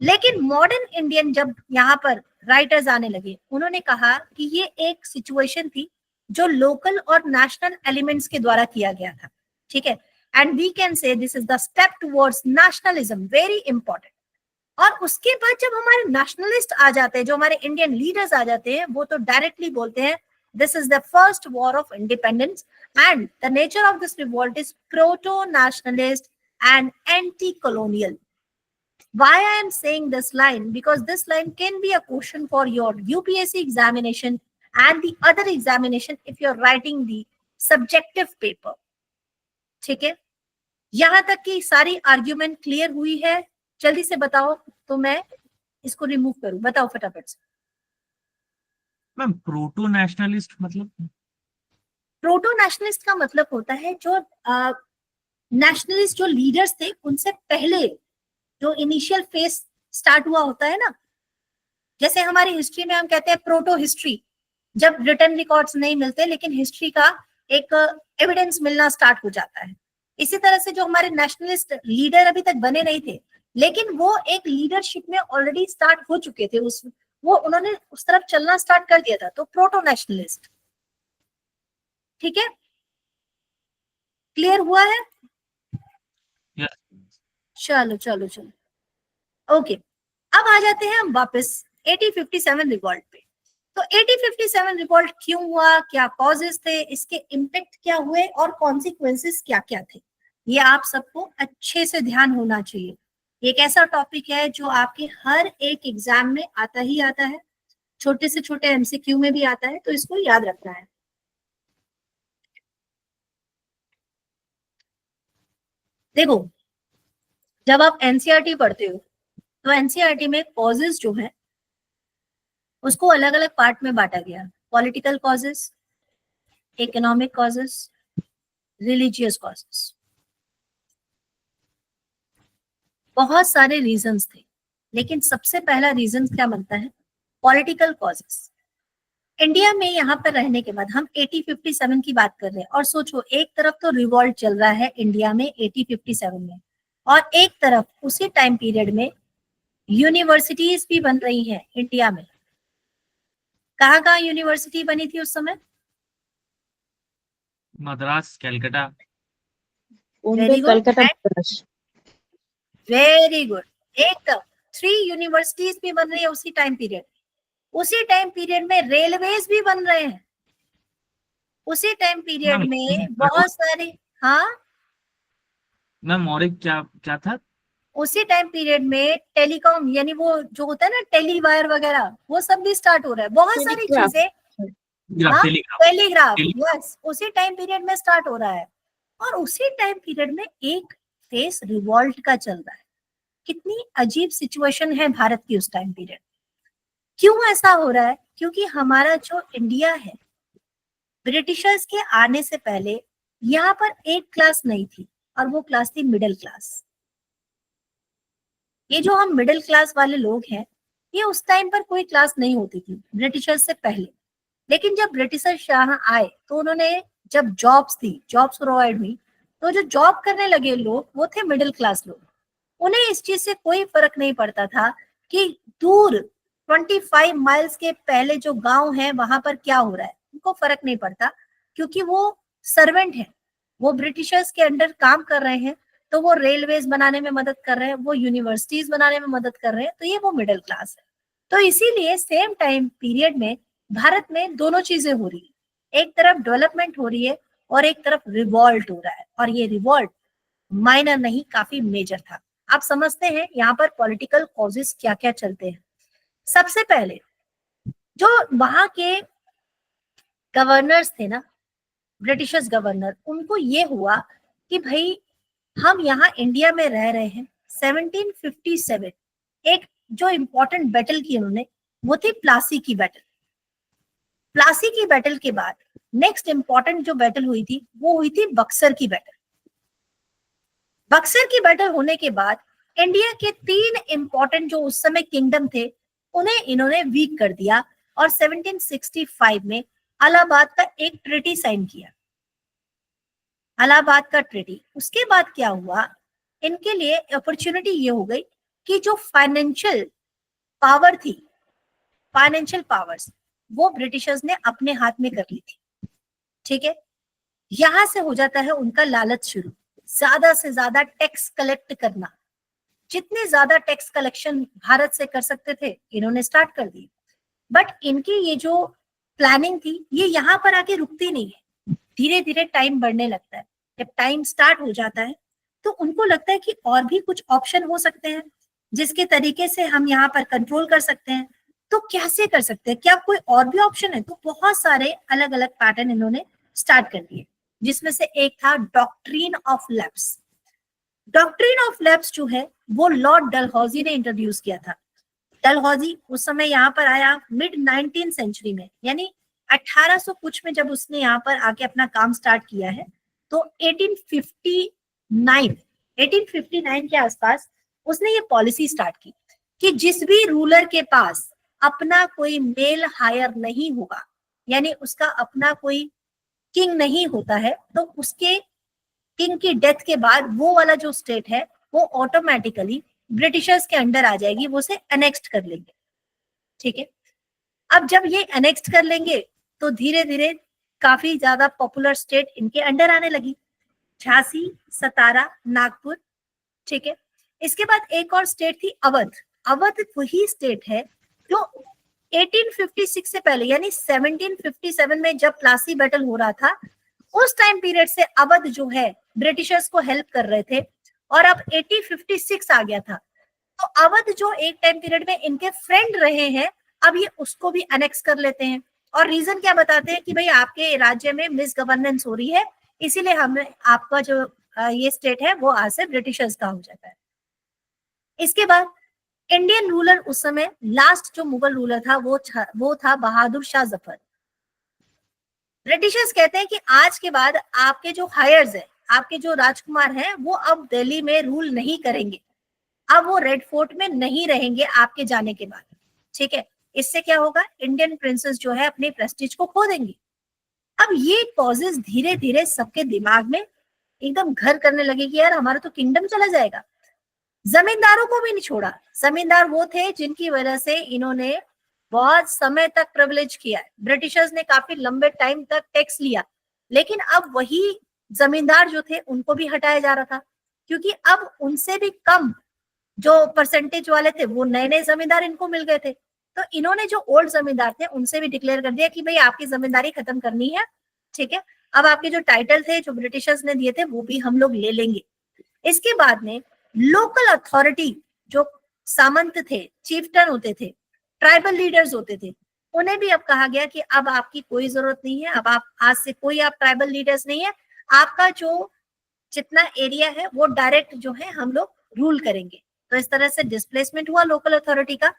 लेकिन मॉडर्न इंडियन जब यहाँ पर राइटर्स आने लगे, उन्होंने कहा कि ये एक सिचुएशन थी जो लोकल और नेशनल एलिमेंट्स के द्वारा किया गया था। ठीक है, and we can say this is the step towards nationalism, very important. और उसके बाद जब हमारे नेशनलिस्ट आ जाते हैं, जो हमारे इंडियन लीडर्स आ जाते हैं, वो तो डायरेक्टली बोलते हैं this is the first war of independence and the nature of this revolt is proto nationalist and anti colonial. Why I am saying this line? Because this line can be a question for your UPSC examination and the other examination if you're writing the subjective paper. ठीक है, यहां तक की सारी आर्ग्यूमेंट क्लियर हुई है? जल्दी से बताओ तो मैं इसको रिमूव करूं, बताओ फटाफट से। मैम प्रोटो नेशनलिस्ट मतलब? प्रोटो नेशनलिस्ट का मतलब होता है जो नेशनलिस्ट जो लीडर्स थे उनसे पहले जो इनिशियल फेज स्टार्ट हुआ होता है ना, जैसे हमारी हिस्ट्री में हम कहते हैं प्रोटो हिस्ट्री, जब रिटन रिकॉर्ड्स नहीं मिलते लेकिन हिस्ट्री का एक एविडेंस मिलना स्टार्ट हो जाता है। इसी तरह से जो हमारे नेशनलिस्ट लीडर अभी तक बने नहीं थे, लेकिन वो एक लीडरशिप में ऑलरेडी स्टार्ट हो चुके थे, उन्होंने उस तरफ चलना स्टार्ट कर दिया था, तो प्रोटो नेशनलिस्ट। ठीक है, क्लियर हुआ है? Yes. चलो चलो चलो, ओके। अब आ जाते हैं हम वापस 1857 रिवॉल्ट पे। तो 1857 रिवॉल्ट क्यों हुआ, क्या कॉजेस थे, इसके इम्पैक्ट क्या हुए और कॉन्सिक्वेंसेस क्या क्या थे, ये आप सबको अच्छे से ध्यान होना चाहिए। एक ऐसा टॉपिक है जो आपके हर एक एग्जाम में आता ही आता है, छोटे से छोटे एमसीक्यू में भी आता है, तो इसको याद रखना है। देखो, जब आप एनसीईआरटी पढ़ते हो तो एनसीईआरटी में कॉजेस जो है उसको अलग अलग पार्ट में बांटा गया। Political causes, economic causes, religious causes, बहुत सारे रीजंस थे, लेकिन सबसे पहला रीजन क्या बनता है? Political causes. इंडिया में यहाँ पर रहने के बाद हम 1857 की बात कर रहे हैं, और सोचो एक तरफ तो रिवॉल्ट चल रहा है इंडिया में 1857 में, और एक तरफ उसी टाइम पीरियड में यूनिवर्सिटीज भी बन रही हैं इंडिया में। कहाँ कहाँ यूनिवर्सिटी बनी थी उस समय? Madras, Calcutta. Very good, Calcutta, Madras. Very good, एकदम 3 यूनिवर्सिटीज भी बन रही है उसी टाइम पीरियड। उसी टाइम पीरियड में रेलवेज भी बन रहे हैं। उसी टाइम पीरियड में बहुत सारे, हाँ मैम और एक क्या क्या था? उसी टाइम पीरियड में टेलीकॉम, यानी वो जो होता है ना टेलीवायर वगैरह, वो सब भी स्टार्ट हो रहा है। बहुत सारी चीजें, हाँ टेलीग्राफ, यस, उसी टाइम पीरियड में स्टार्ट हो रहा है। और उसी टाइम पीरियड में एक फेस रिवॉल्ट का चल रहा है। कितनी अजीब सिचुएशन है भारत की उस टाइम पीरियड। क्यों ऐसा हो रहा है? क्योंकि हमारा जो इंडिया है, ब्रिटिशर्स के आने से पहले यहाँ पर एक क्लास नहीं थी, और वो क्लास थी मिडिल क्लास। ये जो हम मिडिल क्लास वाले लोग हैं, ये उस टाइम पर कोई क्लास नहीं होती थी ब्रिटिशर्स से पहले। लेकिन जब ब्रिटिशर्स यहाँ आए तो उन्होंने जब जॉब्स प्रोवाइड हुई, तो जो जॉब करने लगे लोग वो थे मिडिल क्लास लोग। उन्हें इस चीज से कोई फर्क नहीं पड़ता था कि दूर 25 माइल्स के पहले जो गांव है वहां पर क्या हो रहा है, उनको फर्क नहीं पड़ता, क्योंकि वो सर्वेंट है, वो ब्रिटिशर्स के अंडर काम कर रहे हैं, तो वो रेलवेज बनाने में मदद कर रहे हैं, वो यूनिवर्सिटीज बनाने में मदद कर रहे हैं, तो ये वो मिडिल क्लास है। तो इसीलिए सेम टाइम पीरियड में भारत में दोनों चीजें हो रही है, एक तरफ डेवलपमेंट हो रही है और एक तरफ रिवॉल्ट हो रहा है, और ये रिवॉल्ट माइनर नहीं, काफी मेजर था। आप समझते हैं यहाँ पर पॉलिटिकल कॉजेस क्या क्या चलते हैं। सबसे पहले जो वहां के गवर्नर्स थे ना, ब्रिटिशर्स गवर्नर, उनको ये हुआ कि भाई हम यहाँ इंडिया में रह रहे हैं। 1757 एक जो इंपॉर्टेंट बैटल की उन्होंने, वो थी प्लासी की बैटल। प्लासी की बैटल के बाद नेक्स्ट इंपॉर्टेंट जो बैटल हुई थी वो हुई थी बक्सर की बैटल। बक्सर की बैटल होने के बाद इंडिया के 3 इंपॉर्टेंट जो उस समय किंगडम थे उन्हें इन्होंने वीक कर दिया, और 1765 में इलाहाबाद का एक ट्रीटी साइन किया, इलाहाबाद का ट्रीटी। उसके बाद क्या हुआ, इनके लिए अपॉर्चुनिटी ये हो गई कि जो फाइनेंशियल पावर थी, फाइनेंशियल पावर्स, वो ब्रिटिशर्स ने अपने हाथ में कर ली थी। ठीक है, यहां से हो जाता है उनका लालच शुरू, ज्यादा से ज्यादा टैक्स कलेक्ट करना। जितने ज्यादा टैक्स कलेक्शन भारत से कर सकते थे इन्होंने स्टार्ट कर दी। बट इनकी ये जो प्लानिंग थी ये यहाँ पर आके रुकती नहीं है, धीरे धीरे टाइम बढ़ने लगता है। जब टाइम स्टार्ट हो जाता है तो उनको लगता है कि और भी कुछ ऑप्शन हो सकते हैं जिसके तरीके से हम यहाँ पर कंट्रोल कर सकते हैं। तो कैसे कर सकते हैं, क्या कोई और भी ऑप्शन है? तो बहुत सारे अलग अलग पैटर्न इन्होंने स्टार्ट कर दिए, जिसमें से एक था doctrine of lapse. Doctrine of lapse जो है वो लॉर्ड डलहौजी ने इंट्रोड्यूस किया था। डलहौजी उस समय यहाँ पर आया मिड 19th सेंचुरी में, यानी 1800 कुछ में जब उसने यहाँ पर आके अपना काम स्टार्ट किया है, तो 1859 के आसपास उसने ये पॉलिसी स्टार्ट की कि जिस भी रूलर के पास अपना कोई मेल हायर नहीं होगा, यानी उसका अपना कोई किंग नहीं होता है, तो उसके किंग की डेथ के बाद वो वाला जो स्टेट है वो ऑटोमेटिकली ब्रिटिशर्स के अंडर आ जाएगी, वो उसे अनेक्स्ट कर लेंगे। ठीक है, अब जब ये अनेक्स्ट कर लेंगे तो धीरे धीरे काफी ज्यादा पॉपुलर स्टेट इनके अंडर आने लगी, झांसी, सतारा, नागपुर। ठीक है, इसके बाद एक और स्टेट थी अवध। अवध वही स्टेट है जो 1856 से पहले, यानी 1757 में जब प्लासी बैटल हो रहा था, उस टाइम पीरियड से अवध जो है ब्रिटिशर्स को हेल्प कर रहे थे, और अब 1856 आ गया था, तो अवध जो एक टाइम पीरियड में इनके फ्रेंड रहे हैं, अब ये उसको भी अनेक्स कर लेते हैं। और रीजन क्या बताते हैं कि भाई आपके राज्य में मिस गवर्नेंस हो रही है, इसीलिए हमें आपका जो ये स्टेट है वो आज से ब्रिटिशर्स का हो जाता है। इसके बाद इंडियन रूलर उस समय लास्ट जो मुगल रूलर था वो था बहादुर शाह जफर। ब्रिटिशर्स कहते हैं कि आज के बाद आपके जो हायर्स है, आपके जो राजकुमार हैं, वो अब दिल्ली में रूल नहीं करेंगे, अब वो रेड फोर्ट में नहीं रहेंगे आपके जाने के बाद। ठीक है, इससे क्या होगा, इंडियन प्रिंसेस जो है अपने प्रेस्टीज को खो देंगी। अब ये कॉजेस धीरे धीरे सबके दिमाग में एकदम घर करने लगे कि यार हमारा तो किंगडम चला जाएगा। जमींदारों को भी नहीं छोड़ा। जमींदार वो थे जिनकी वजह से इन्होंने बहुत समय तक प्रिविलेज किया है, ब्रिटिशर्स ने काफी लंबे टाइम तक टैक्स लिया, लेकिन अब वही जमींदार जो थे उनको भी हटाया जा रहा था, क्योंकि अब उनसे भी कम जो परसेंटेज वाले थे वो नए नए जमींदार इनको मिल गए थे। तो इन्होंने जो ओल्ड जमींदार थे उनसे भी डिक्लेयर कर दिया कि भाई आपकी जमींदारी खत्म करनी है। ठीक है, अब आपके जो टाइटल थे जो ब्रिटिशर्स ने दिए थे वो भी हम लोग ले लेंगे। इसके बाद में लोकल अथॉरिटी जो सामंत थे, चीफटन होते थे, ट्राइबल लीडर्स होते थे, उन्हें भी अब कहा गया कि अब आपकी कोई जरूरत नहीं है, अब आप आज से कोई आप ट्राइबल लीडर्स नहीं है, आपका जो जितना एरिया है वो डायरेक्ट जो है हम लोग रूल करेंगे। तो इस तरह से डिस्प्लेसमेंट हुआ लोकल अथॉरिटी का,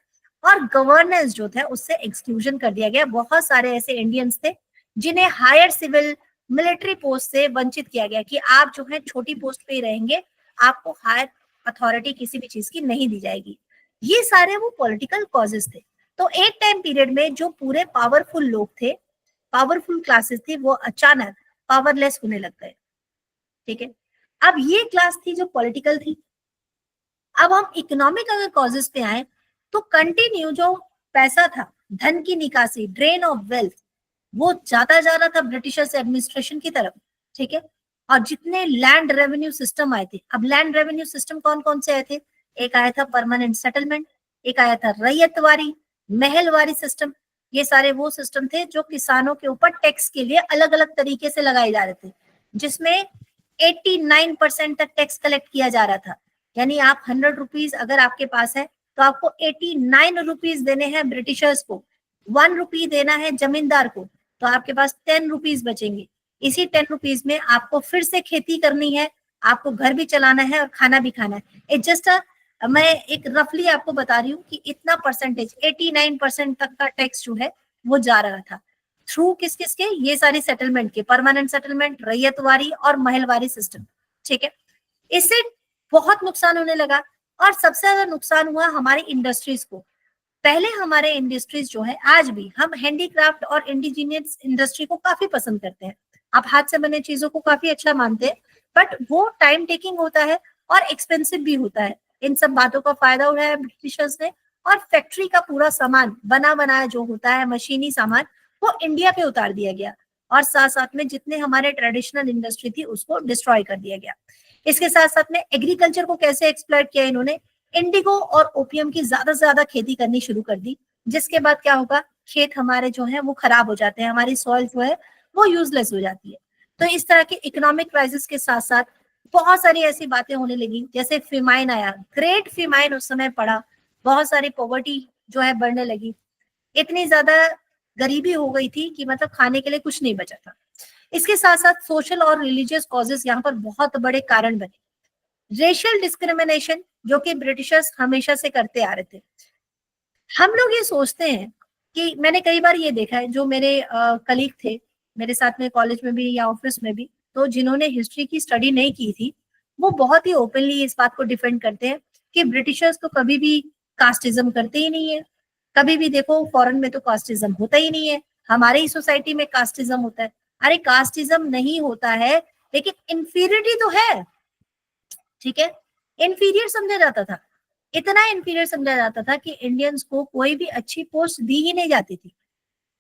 और गवर्नेंस जो था उससे एक्सक्लूजन कर दिया गया। बहुत सारे ऐसे इंडियंस थे जिन्हें हायर सिविल मिलिट्री पोस्ट से वंचित किया गया कि आप जो है छोटी पोस्ट पे ही रहेंगे, आपको हायर अथॉरिटी किसी भी चीज की नहीं दी जाएगी। ये सारे वो पॉलिटिकल कॉजेस थे। तो एक टाइम पीरियड में जो पूरे पावरफुल लोग थे, पावरफुल क्लासेस थी, वो अचानक पावरलेस होने लग गए। ठीक है, अब ये क्लास थी जो पॉलिटिकल थी। अब हम इकोनॉमिक अगर कॉजेस पे आए तो कंटिन्यू जो पैसा था, धन की निकासी, ड्रेन ऑफ वेल्थ, वो जाता जा रहा था ब्रिटिशर्स एडमिनिस्ट्रेशन की तरफ। ठीक है, और जितने लैंड रेवेन्यू सिस्टम आए थे, अब लैंड रेवेन्यू सिस्टम कौन कौन से आए थे? एक आया था परमानेंट सेटलमेंट, एक आया था रैयतवारी, महलवारी सिस्टम। ये सारे वो सिस्टम थे जो किसानों के ऊपर टैक्स के लिए अलग अलग तरीके से लगाए जा रहे थे, जिसमें 89% तक टैक्स कलेक्ट किया जा रहा था। यानी आप 100 रुपीज अगर आपके पास है तो आपको 89 रुपीज देने हैं ब्रिटिशर्स को, 1 रुपी देना है जमींदार को, तो आपके पास 10 रुपीज बचेंगे। इसी 10 रुपीज में आपको फिर से खेती करनी है, आपको घर भी चलाना है और खाना भी खाना है। इट जस्ट मैं एक रफली आपको बता रही हूँ कि इतना परसेंटेज 89% तक का टैक्स जो है वो जा रहा था थ्रू किस किस के, ये सारी सेटलमेंट के, परमानेंट सेटलमेंट, रैयतवारी और महलवारी सिस्टम। ठीक है, इससे बहुत नुकसान होने लगा और सबसे ज्यादा नुकसान हुआ हमारी इंडस्ट्रीज को। पहले हमारे इंडस्ट्रीज जो है, आज भी हम हैंडीक्राफ्ट और इंडिजीनियस इंडस्ट्री को काफी पसंद करते हैं, आप हाथ से बने चीजों को काफी अच्छा मानते हैं, बट वो टाइम टेकिंग होता है और एक्सपेंसिव भी होता है। इन सब बातों का फायदा उठाया ब्रिटिशर्स ने और फैक्ट्री का पूरा सामान बना बनाया जो होता है मशीनी सामान, वो इंडिया पे उतार दिया गया और साथ साथ में जितने हमारे ट्रेडिशनल इंडस्ट्री थी उसको डिस्ट्रॉय कर दिया गया। इसके साथ साथ में एग्रीकल्चर को कैसे एक्सप्लॉइट किया इन्होंने, इंडिगो और ओपियम की ज्यादा से ज्यादा खेती करनी शुरू कर दी, जिसके बाद क्या होगा, खेत हमारे जो है वो खराब हो जाते हैं, हमारी सॉइल जो है वो यूजलेस हो जाती है। तो इस तरह के इकोनॉमिक क्राइसिस के साथ साथ बहुत सारी ऐसी बातें होने लगी, जैसे फिमाइन आया, ग्रेट फिमाइन उस समय पड़ा, बहुत सारी पॉवर्टी जो है बढ़ने लगी, इतनी ज्यादा गरीबी हो गई थी कि मतलब खाने के लिए कुछ नहीं बचा था। इसके साथ साथ सोशल और रिलीजियस कॉजेस यहाँ पर बहुत बड़े कारण बने। रेशियल डिस्क्रिमिनेशन जो कि ब्रिटिशर्स हमेशा से करते आ रहे थे। हम लोग ये सोचते हैं कि मैंने कई बार ये देखा है, जो मेरे कलीग थे मेरे साथ में कॉलेज में भी या ऑफिस में भी, तो जिन्होंने हिस्ट्री की स्टडी नहीं की थी वो बहुत ही ओपनली इस बात को डिफेंड करते हैं कि ब्रिटिशर्स तो कभी भी कास्टिज्म करते ही नहीं है। कभी भी देखो फॉरेन में तो कास्टिज्म होता ही नहीं है, हमारे ही सोसाइटी में कास्टिज्म होता है। अरे कास्टिज्म नहीं होता है, लेकिन इंफीरियरिटी तो है। ठीक है, इंफीरियर समझा जाता था, इतना इंफीरियर समझा जाता था कि इंडियंस को कोई भी अच्छी पोस्ट दी ही नहीं जाती थी,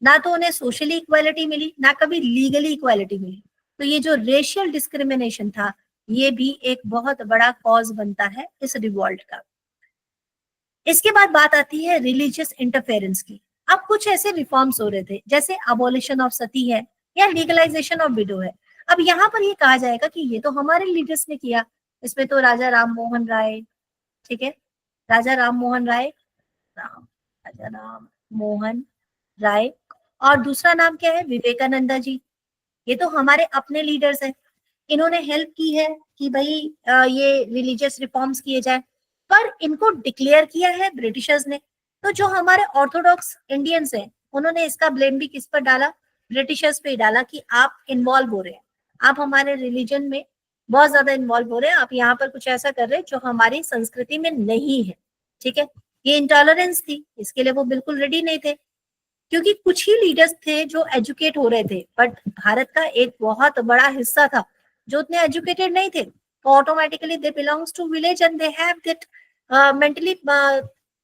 ना तो उन्हें सोशली इक्वालिटी मिली, ना कभी लीगली इक्वालिटी मिली। तो ये जो रेशियल डिस्क्रिमिनेशन था, ये भी एक बहुत बड़ा कॉज बनता है इस रिवॉल्ट का। इसके बाद बात आती है रिलीजियस इंटरफेरेंस की। अब कुछ ऐसे रिफॉर्म्स हो रहे थे, जैसे अबॉलिशन ऑफ सती है या लीगलाइजेशन ऑफ विडो है। अब यहाँ पर ये कहा जाएगा कि ये तो हमारे लीडर्स ने किया, इसमें तो राजा राम मोहन राय, ठीक है, राजा राम मोहन राय, राजा राम मोहन राय, और दूसरा नाम क्या है, विवेकानंदा जी, ये तो हमारे अपने लीडर्स हैं, इन्होंने हेल्प की है कि भाई ये रिलीजियस रिफॉर्म्स किए जाए, पर इनको डिक्लेयर किया है ब्रिटिशर्स ने। तो जो हमारे ऑर्थोडॉक्स इंडियंस हैं उन्होंने इसका ब्लेम भी किस पर डाला, ब्रिटिशर्स पे डाला कि आप इन्वॉल्व हो रहे हैं, आप हमारे रिलीजन में बहुत ज्यादा इन्वॉल्व हो रहे हैं, आप यहाँ पर कुछ ऐसा कर रहे हैं जो हमारी संस्कृति में नहीं है। ठीक है, ये इंटॉलरेंस थी, इसके लिए वो बिल्कुल रेडी नहीं थे, क्योंकि कुछ ही लीडर्स थे जो एजुकेट हो रहे थे, बट भारत का एक बहुत बड़ा हिस्सा था जो उतने एजुकेटेड नहीं थे। तो automatically they belongs to village and they have that mentally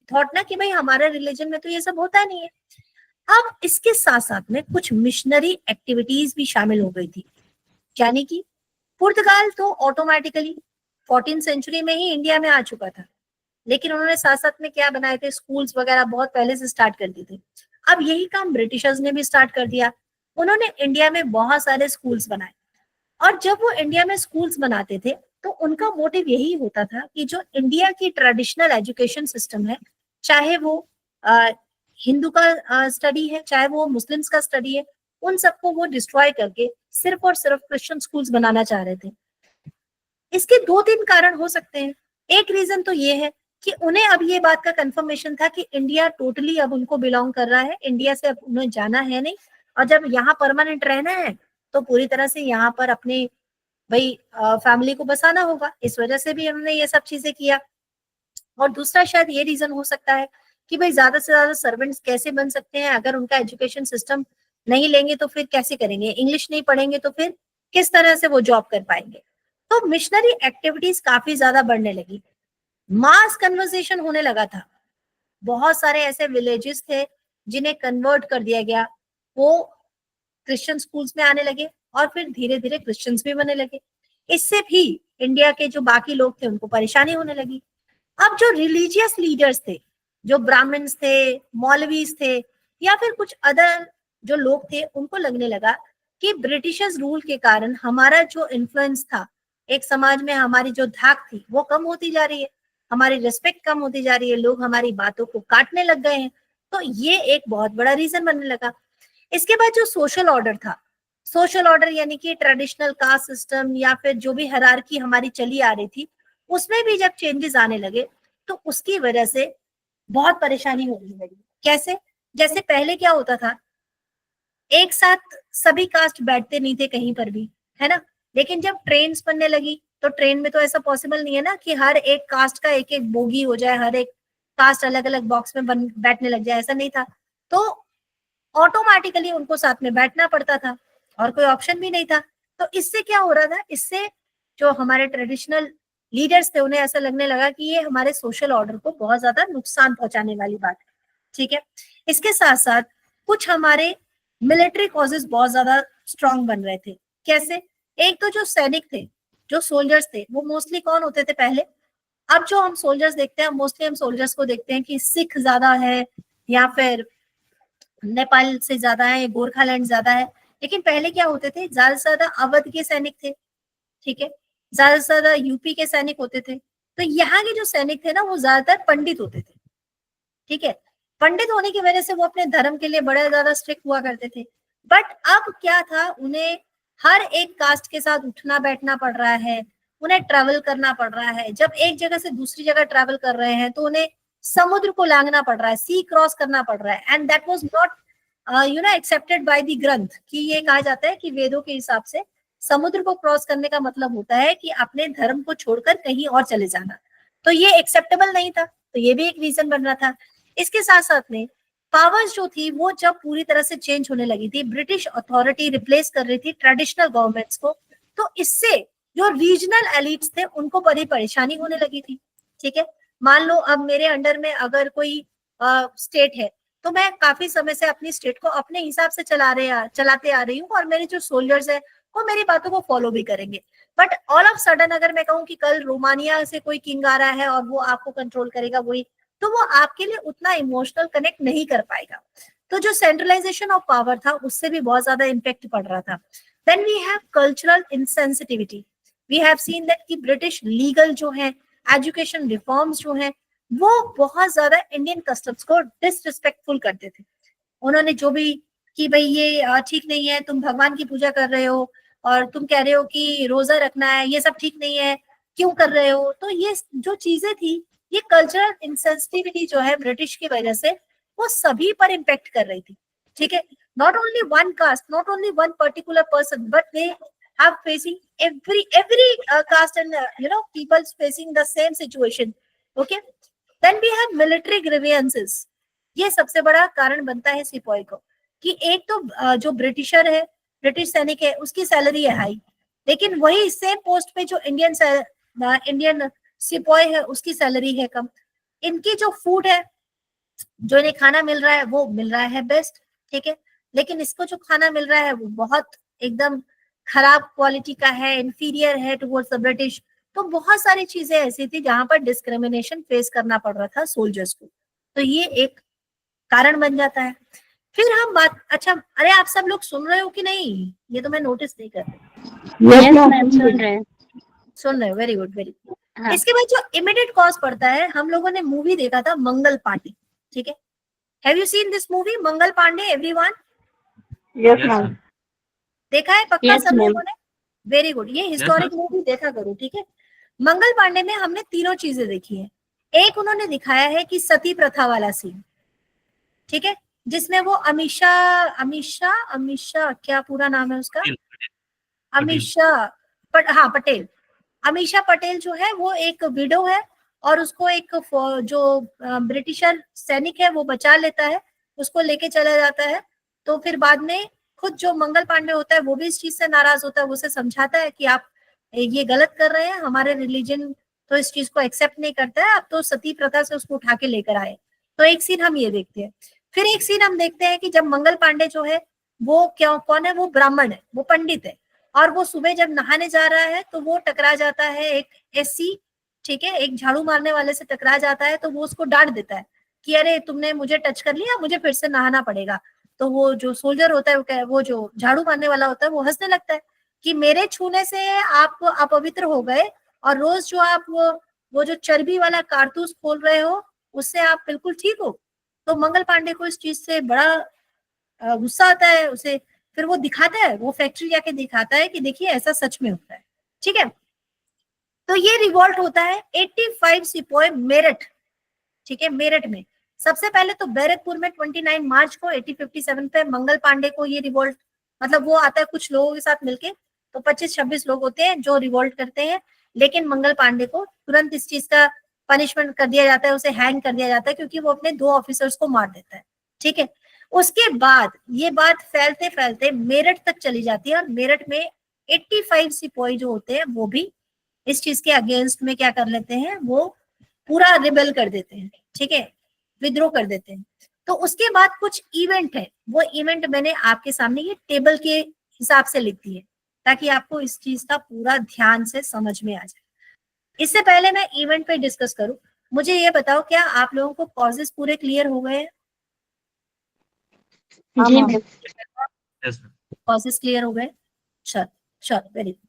thought ना कि भाई हमारे रिलीजन में तो ये सब होता नहीं है। अब इसके साथ साथ में कुछ मिशनरी एक्टिविटीज भी शामिल हो गई थी, यानी कि पुर्तगाल तो ऑटोमेटिकली 14th सेंचुरी में ही इंडिया में आ चुका था, लेकिन उन्होंने साथ साथ में क्या बनाए थे, स्कूल्स वगैरह बहुत पहले से स्टार्ट कर दिए थे। अब यही काम ब्रिटिशर्स ने भी स्टार्ट कर दिया, उन्होंने इंडिया में बहुत सारे स्कूल्स बनाए, और जब वो इंडिया में स्कूल्स बनाते थे तो उनका मोटिव यही होता था कि जो इंडिया की ट्रेडिशनल एजुकेशन सिस्टम है, चाहे वो हिंदू का स्टडी है, चाहे वो मुस्लिम्स का स्टडी है, उन सबको वो डिस्ट्रॉय करके सिर्फ और सिर्फ क्रिश्चियन स्कूल्स बनाना चाह रहे थे। इसके 2-3 कारण हो सकते हैं। एक रीजन तो ये है कि उन्हें अब ये बात का कंफर्मेशन था कि इंडिया टोटली अब उनको बिलोंग कर रहा है, इंडिया से अब उन्हें जाना है नहीं, और जब यहाँ परमानेंट रहना है तो पूरी तरह से यहाँ पर अपने भाई फैमिली को बसाना होगा। इस वजह से भी उन्होंने ये सब चीजें किया। और दूसरा शायद ये रीजन हो सकता है कि भाई ज्यादा से ज्यादा सर्वेंट्स कैसे बन सकते हैं, अगर उनका एजुकेशन सिस्टम नहीं लेंगे तो फिर कैसे करेंगे, इंग्लिश नहीं पढ़ेंगे तो फिर किस तरह से वो जॉब कर पाएंगे। तो मिशनरी एक्टिविटीज काफी ज्यादा बढ़ने लगी, मास कन्वर्सेशन होने लगा था। बहुत सारे ऐसे विलेजेस थे जिन्हें कन्वर्ट कर दिया गया, वो क्रिश्चियन स्कूल्स में आने लगे और फिर धीरे धीरे क्रिश्चियंस भी बनने लगे। इससे भी इंडिया के जो बाकी लोग थे उनको परेशानी होने लगी। अब जो रिलीजियस लीडर्स थे, जो ब्राह्मण्स थे, मौलवीज थे, या फिर कुछ अदर जो लोग थे, उनको लगने लगा कि ब्रिटिशर्स रूल के कारण हमारा जो इन्फ्लुएंस था एक समाज में, हमारी जो धाक थी वो कम होती जा रही है, हमारी रिस्पेक्ट कम होती जा रही है, लोग हमारी बातों को काटने लग गए हैं। तो ये एक बहुत बड़ा रीजन बनने लगा। इसके बाद जो सोशल ऑर्डर था, सोशल ऑर्डर यानी कि ट्रेडिशनल कास्ट सिस्टम या फिर जो भी हायरार्की हमारी चली आ रही थी, उसमें भी जब चेंजेस आने लगे तो उसकी वजह से बहुत परेशानी होने लगी। कैसे? जैसे पहले क्या होता था, एक साथ सभी कास्ट बैठते नहीं थे कहीं पर भी, है ना। लेकिन जब ट्रेन बनने लगी तो ट्रेन में तो ऐसा पॉसिबल नहीं है ना कि हर एक कास्ट का एक एक बोगी हो जाए, हर एक कास्ट अलग अलग बॉक्स में बैठने लग जाए, ऐसा नहीं था। तो ऑटोमेटिकली उनको साथ में बैठना पड़ता था और कोई ऑप्शन भी नहीं था। तो इससे क्या हो रहा था, इससे जो हमारे ट्रेडिशनल लीडर्स थे उन्हें ऐसा लगने लगा कि ये हमारे सोशल ऑर्डर को बहुत ज्यादा नुकसान पहुंचाने वाली बात है। ठीक है, इसके साथ साथ कुछ हमारे मिलिट्री कॉजेस बहुत ज्यादा स्ट्रांग बन रहे थे। कैसे? एक तो जो सैनिक थे, जो सोल्जर्स थे, वो मोस्टली कौन होते थे पहले? अब जो हम सोल्जर्स देखते हैं, मोस्टली हम सोल्जर्स को देखते हैं कि सिख ज्यादा है या फिर नेपाल से ज्यादा है, गोरखालैंड ज्यादा है। लेकिन पहले क्या होते थे, ज्यादा से ज्यादा अवध के सैनिक थे, ठीक है, ज्यादा से ज्यादा यूपी के सैनिक होते थे। तो यहाँ के जो सैनिक थे ना, वो ज्यादातर पंडित होते थे। ठीक है, पंडित होने की वजह से वो अपने धर्म के लिए बड़े ज्यादा स्ट्रिक्ट हुआ करते थे। बट अब क्या था, उन्हें हर एक कास्ट के साथ उठना बैठना पड़ रहा है, उन्हें ट्रैवल करना पड़ रहा है। जब एक जगह से दूसरी जगह ट्रैवल कर रहे हैं तो उन्हें समुद्र को लांघना पड़ रहा है, सी क्रॉस करना पड़ रहा है। And that was not accepted by the ग्रंथ, कि ये कहा जाता है कि वेदों के हिसाब से समुद्र को क्रॉस करने का मतलब होता है कि अपने धर्म को छोड़कर कहीं और चले जाना। तो ये एक्सेप्टेबल नहीं था, तो ये भी एक रीजन बन रहा था। इसके साथ साथ में पावर्स जो थी वो जब पूरी तरह से चेंज होने लगी थी, ब्रिटिश अथॉरिटी रिप्लेस कर रही थी ट्रेडिशनल गवर्नमेंट्स को, तो इससे जो रीजनल एलिट्स थे उनको बड़ी परेशानी होने लगी थी। ठीक है, मान लो अब मेरे अंडर में अगर कोई स्टेट है, तो मैं काफी समय से अपनी स्टेट को अपने हिसाब से चलाते आ रही हूँ, और मेरे जो सोल्जर्स है वो मेरी बातों को फॉलो भी करेंगे। बट ऑल ऑफ सडन अगर मैं कहूँ कि कल रोमानिया से कोई किंग आ रहा है और वो आपको कंट्रोल करेगा, वही, तो वो आपके लिए उतना इमोशनल कनेक्ट नहीं कर पाएगा। तो जो सेंट्रलाइजेशन ऑफ पावर था उससे भी बहुत ज्यादा इम्पैक्ट पड़ रहा था। Then we have cultural insensitivity. We have seen that कि ब्रिटिश लीगल जो है, एजुकेशन रिफॉर्म्स जो है, वो बहुत ज्यादा इंडियन कस्टम्स को डिसरिस्पेक्टफुल करते थे। उन्होंने जो भी कि भाई ये ठीक नहीं है, तुम भगवान की पूजा कर रहे हो और तुम कह रहे हो कि रोजा रखना है, ये सब ठीक नहीं है, क्यों कर रहे हो। तो ये जो चीजें थी, ये कल्चरल इंसेंसिटिविटी जो है ब्रिटिश की वजह से, वो सभी पर इम्पेक्ट कर रही थी। ठीक है, not only one cast, not only one particular person, but they have facing every caste and people facing the same situation. Okay, then we have military grievances. ये सबसे बड़ा कारण बनता है सिपाही को, कि एक तो जो ब्रिटिशर है, ब्रिटिश सैनिक है, उसकी सैलरी है हाई, लेकिन वही सेम पोस्ट पे जो इंडियन सिपाही है उसकी सैलरी है कम। इनकी जो फूड है, जो इन्हें खाना मिल रहा है, वो मिल रहा है बेस्ट, ठीक है, लेकिन इसको जो खाना मिल रहा है वो बहुत एकदम खराब क्वालिटी का है, इंफीरियर है टुवर्ड्स द ब्रिटिश। तो बहुत सारी चीजें ऐसी थी जहां पर डिस्क्रिमिनेशन फेस करना पड़ रहा था सोल्जर्स को। तो ये एक कारण बन जाता है। फिर हम बात, अच्छा, अरे आप सब लोग सुन रहे हो कि नहीं? ये तो मैं नोटिस नहीं कर रही। यस मैम, सुन रहे हैं। Very good, very good. हाँ। इसके बाद जो इमीडिएट कॉज पड़ता है, हम लोगों ने मूवी देखा था मंगल पांडे, ठीक है, have you seen this movie Mangal Pandey everyone? Yes ma'am. देखा है पक्का Yes, सब ma'am. लोगों ने? वेरी गुड, ये हिस्टोरिक मूवी देखा करो, ठीक है। मंगल पांडे में हमने तीनों चीजें देखी है। एक उन्होंने दिखाया है कि सती प्रथा वाला सीन, ठीक है, जिसमें वो अमीषा अमीषा अमीषा क्या पूरा नाम है उसका, अमीषा हाँ पटेल, अमीषा पटेल जो है वो एक विडो है और उसको एक जो ब्रिटिशर सैनिक है वो बचा लेता है, उसको लेके चला जाता है। तो फिर बाद में खुद जो मंगल पांडे होता है वो भी इस चीज से नाराज होता है, वो उसे समझाता है कि आप ये गलत कर रहे हैं, हमारे रिलीजन तो इस चीज को एक्सेप्ट नहीं करता है, आप तो सती प्रथा से उसको उठा के लेकर आए। तो एक सीन हम ये देखते हैं। फिर एक सीन हम देखते हैं कि जब मंगल पांडे जो है वो क्यों कौन है, वो ब्राह्मण है, वो पंडित है, और वो सुबह जब नहाने जा रहा है तो वो टकरा जाता है एक एससी, ठीक है, एक झाड़ू मारने वाले से टकरा जाता है। तो वो उसको डांट देता है कि अरे तुमने मुझे टच कर लिया, मुझे फिर से नहाना पड़ेगा। तो वो जो सोल्जर होता है, वो जो झाड़ू मारने वाला होता है, वो हंसने लगता है कि मेरे छूने से आप अपवित्र हो गए, और रोज जो आप वो जो चर्बी वाला कारतूस खोल रहे हो उससे आप बिल्कुल ठीक हो। तो मंगल पांडे को इस चीज से बड़ा गुस्सा आता है उसे। फिर वो दिखाता है, वो फैक्ट्री जाके दिखाता है कि देखिए ऐसा सच में होता है, ठीक है। तो ये रिवॉल्ट होता है 85 सिपोय मेरठ, ठीक है, मेरठ में। सबसे पहले तो बैरकपुर में 29 मार्च को 1857 पे मंगल पांडे को ये रिवॉल्ट, मतलब वो आता है कुछ लोगों के साथ मिलके, तो 25-26 लोग होते हैं जो रिवॉल्ट करते हैं, लेकिन मंगल पांडे को तुरंत इस चीज का पनिशमेंट कर दिया जाता है, उसे हैंग कर दिया जाता है, क्योंकि वो अपने 2 ऑफिसर्स को मार देता है, ठीक है। उसके बाद ये बात फैलते फैलते मेरठ तक चली जाती है, और मेरठ में 85 सिपोही जो होते हैं वो भी इस चीज के अगेंस्ट में क्या कर लेते हैं, वो पूरा रिबेल कर देते हैं, ठीक है, विद्रोह कर देते हैं। तो उसके बाद कुछ इवेंट है, वो इवेंट मैंने आपके सामने ये टेबल के हिसाब से लिख दी है, ताकि आपको इस चीज का पूरा ध्यान से समझ में आ जाए। इससे पहले मैं इवेंट पे डिस्कस करूं, मुझे ये बताओ क्या आप लोगों को कॉजेस पूरे क्लियर हो गए हैं? जी मैम। कॉजेस क्लियर हो गए? चलो चलो, वेरी गुड।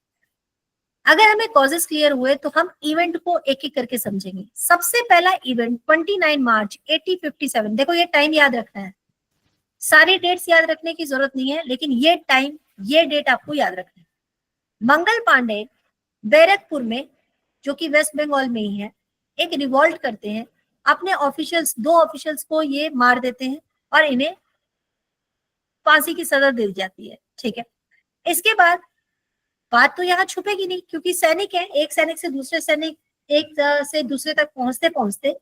अगर हमें कॉजेस क्लियर हुए तो हम इवेंट को एक एक करके समझेंगे। सबसे पहला इवेंट 29 मार्च 1857, देखो ये टाइम याद रखना है, सारी डेट्स याद रखने की जरूरत नहीं है, लेकिन ये टाइम, ये डेट आपको याद रखना है। मंगल पांडे बैरकपुर में, जो कि वेस्ट बंगाल में ही है, एक रिवॉल्ट करते हैं, अपने ऑफिशियल्स, 2 ऑफिशियल्स को ये मार देते हैं और इन्हें फांसी की सजा दे दी जाती है, ठीक है। इसके बाद बात तो यहाँ छुपेगी नहीं, क्योंकि सैनिक है, एक सैनिक से दूसरे सैनिक, एक से दूसरे तक पहुंचते पहुंचते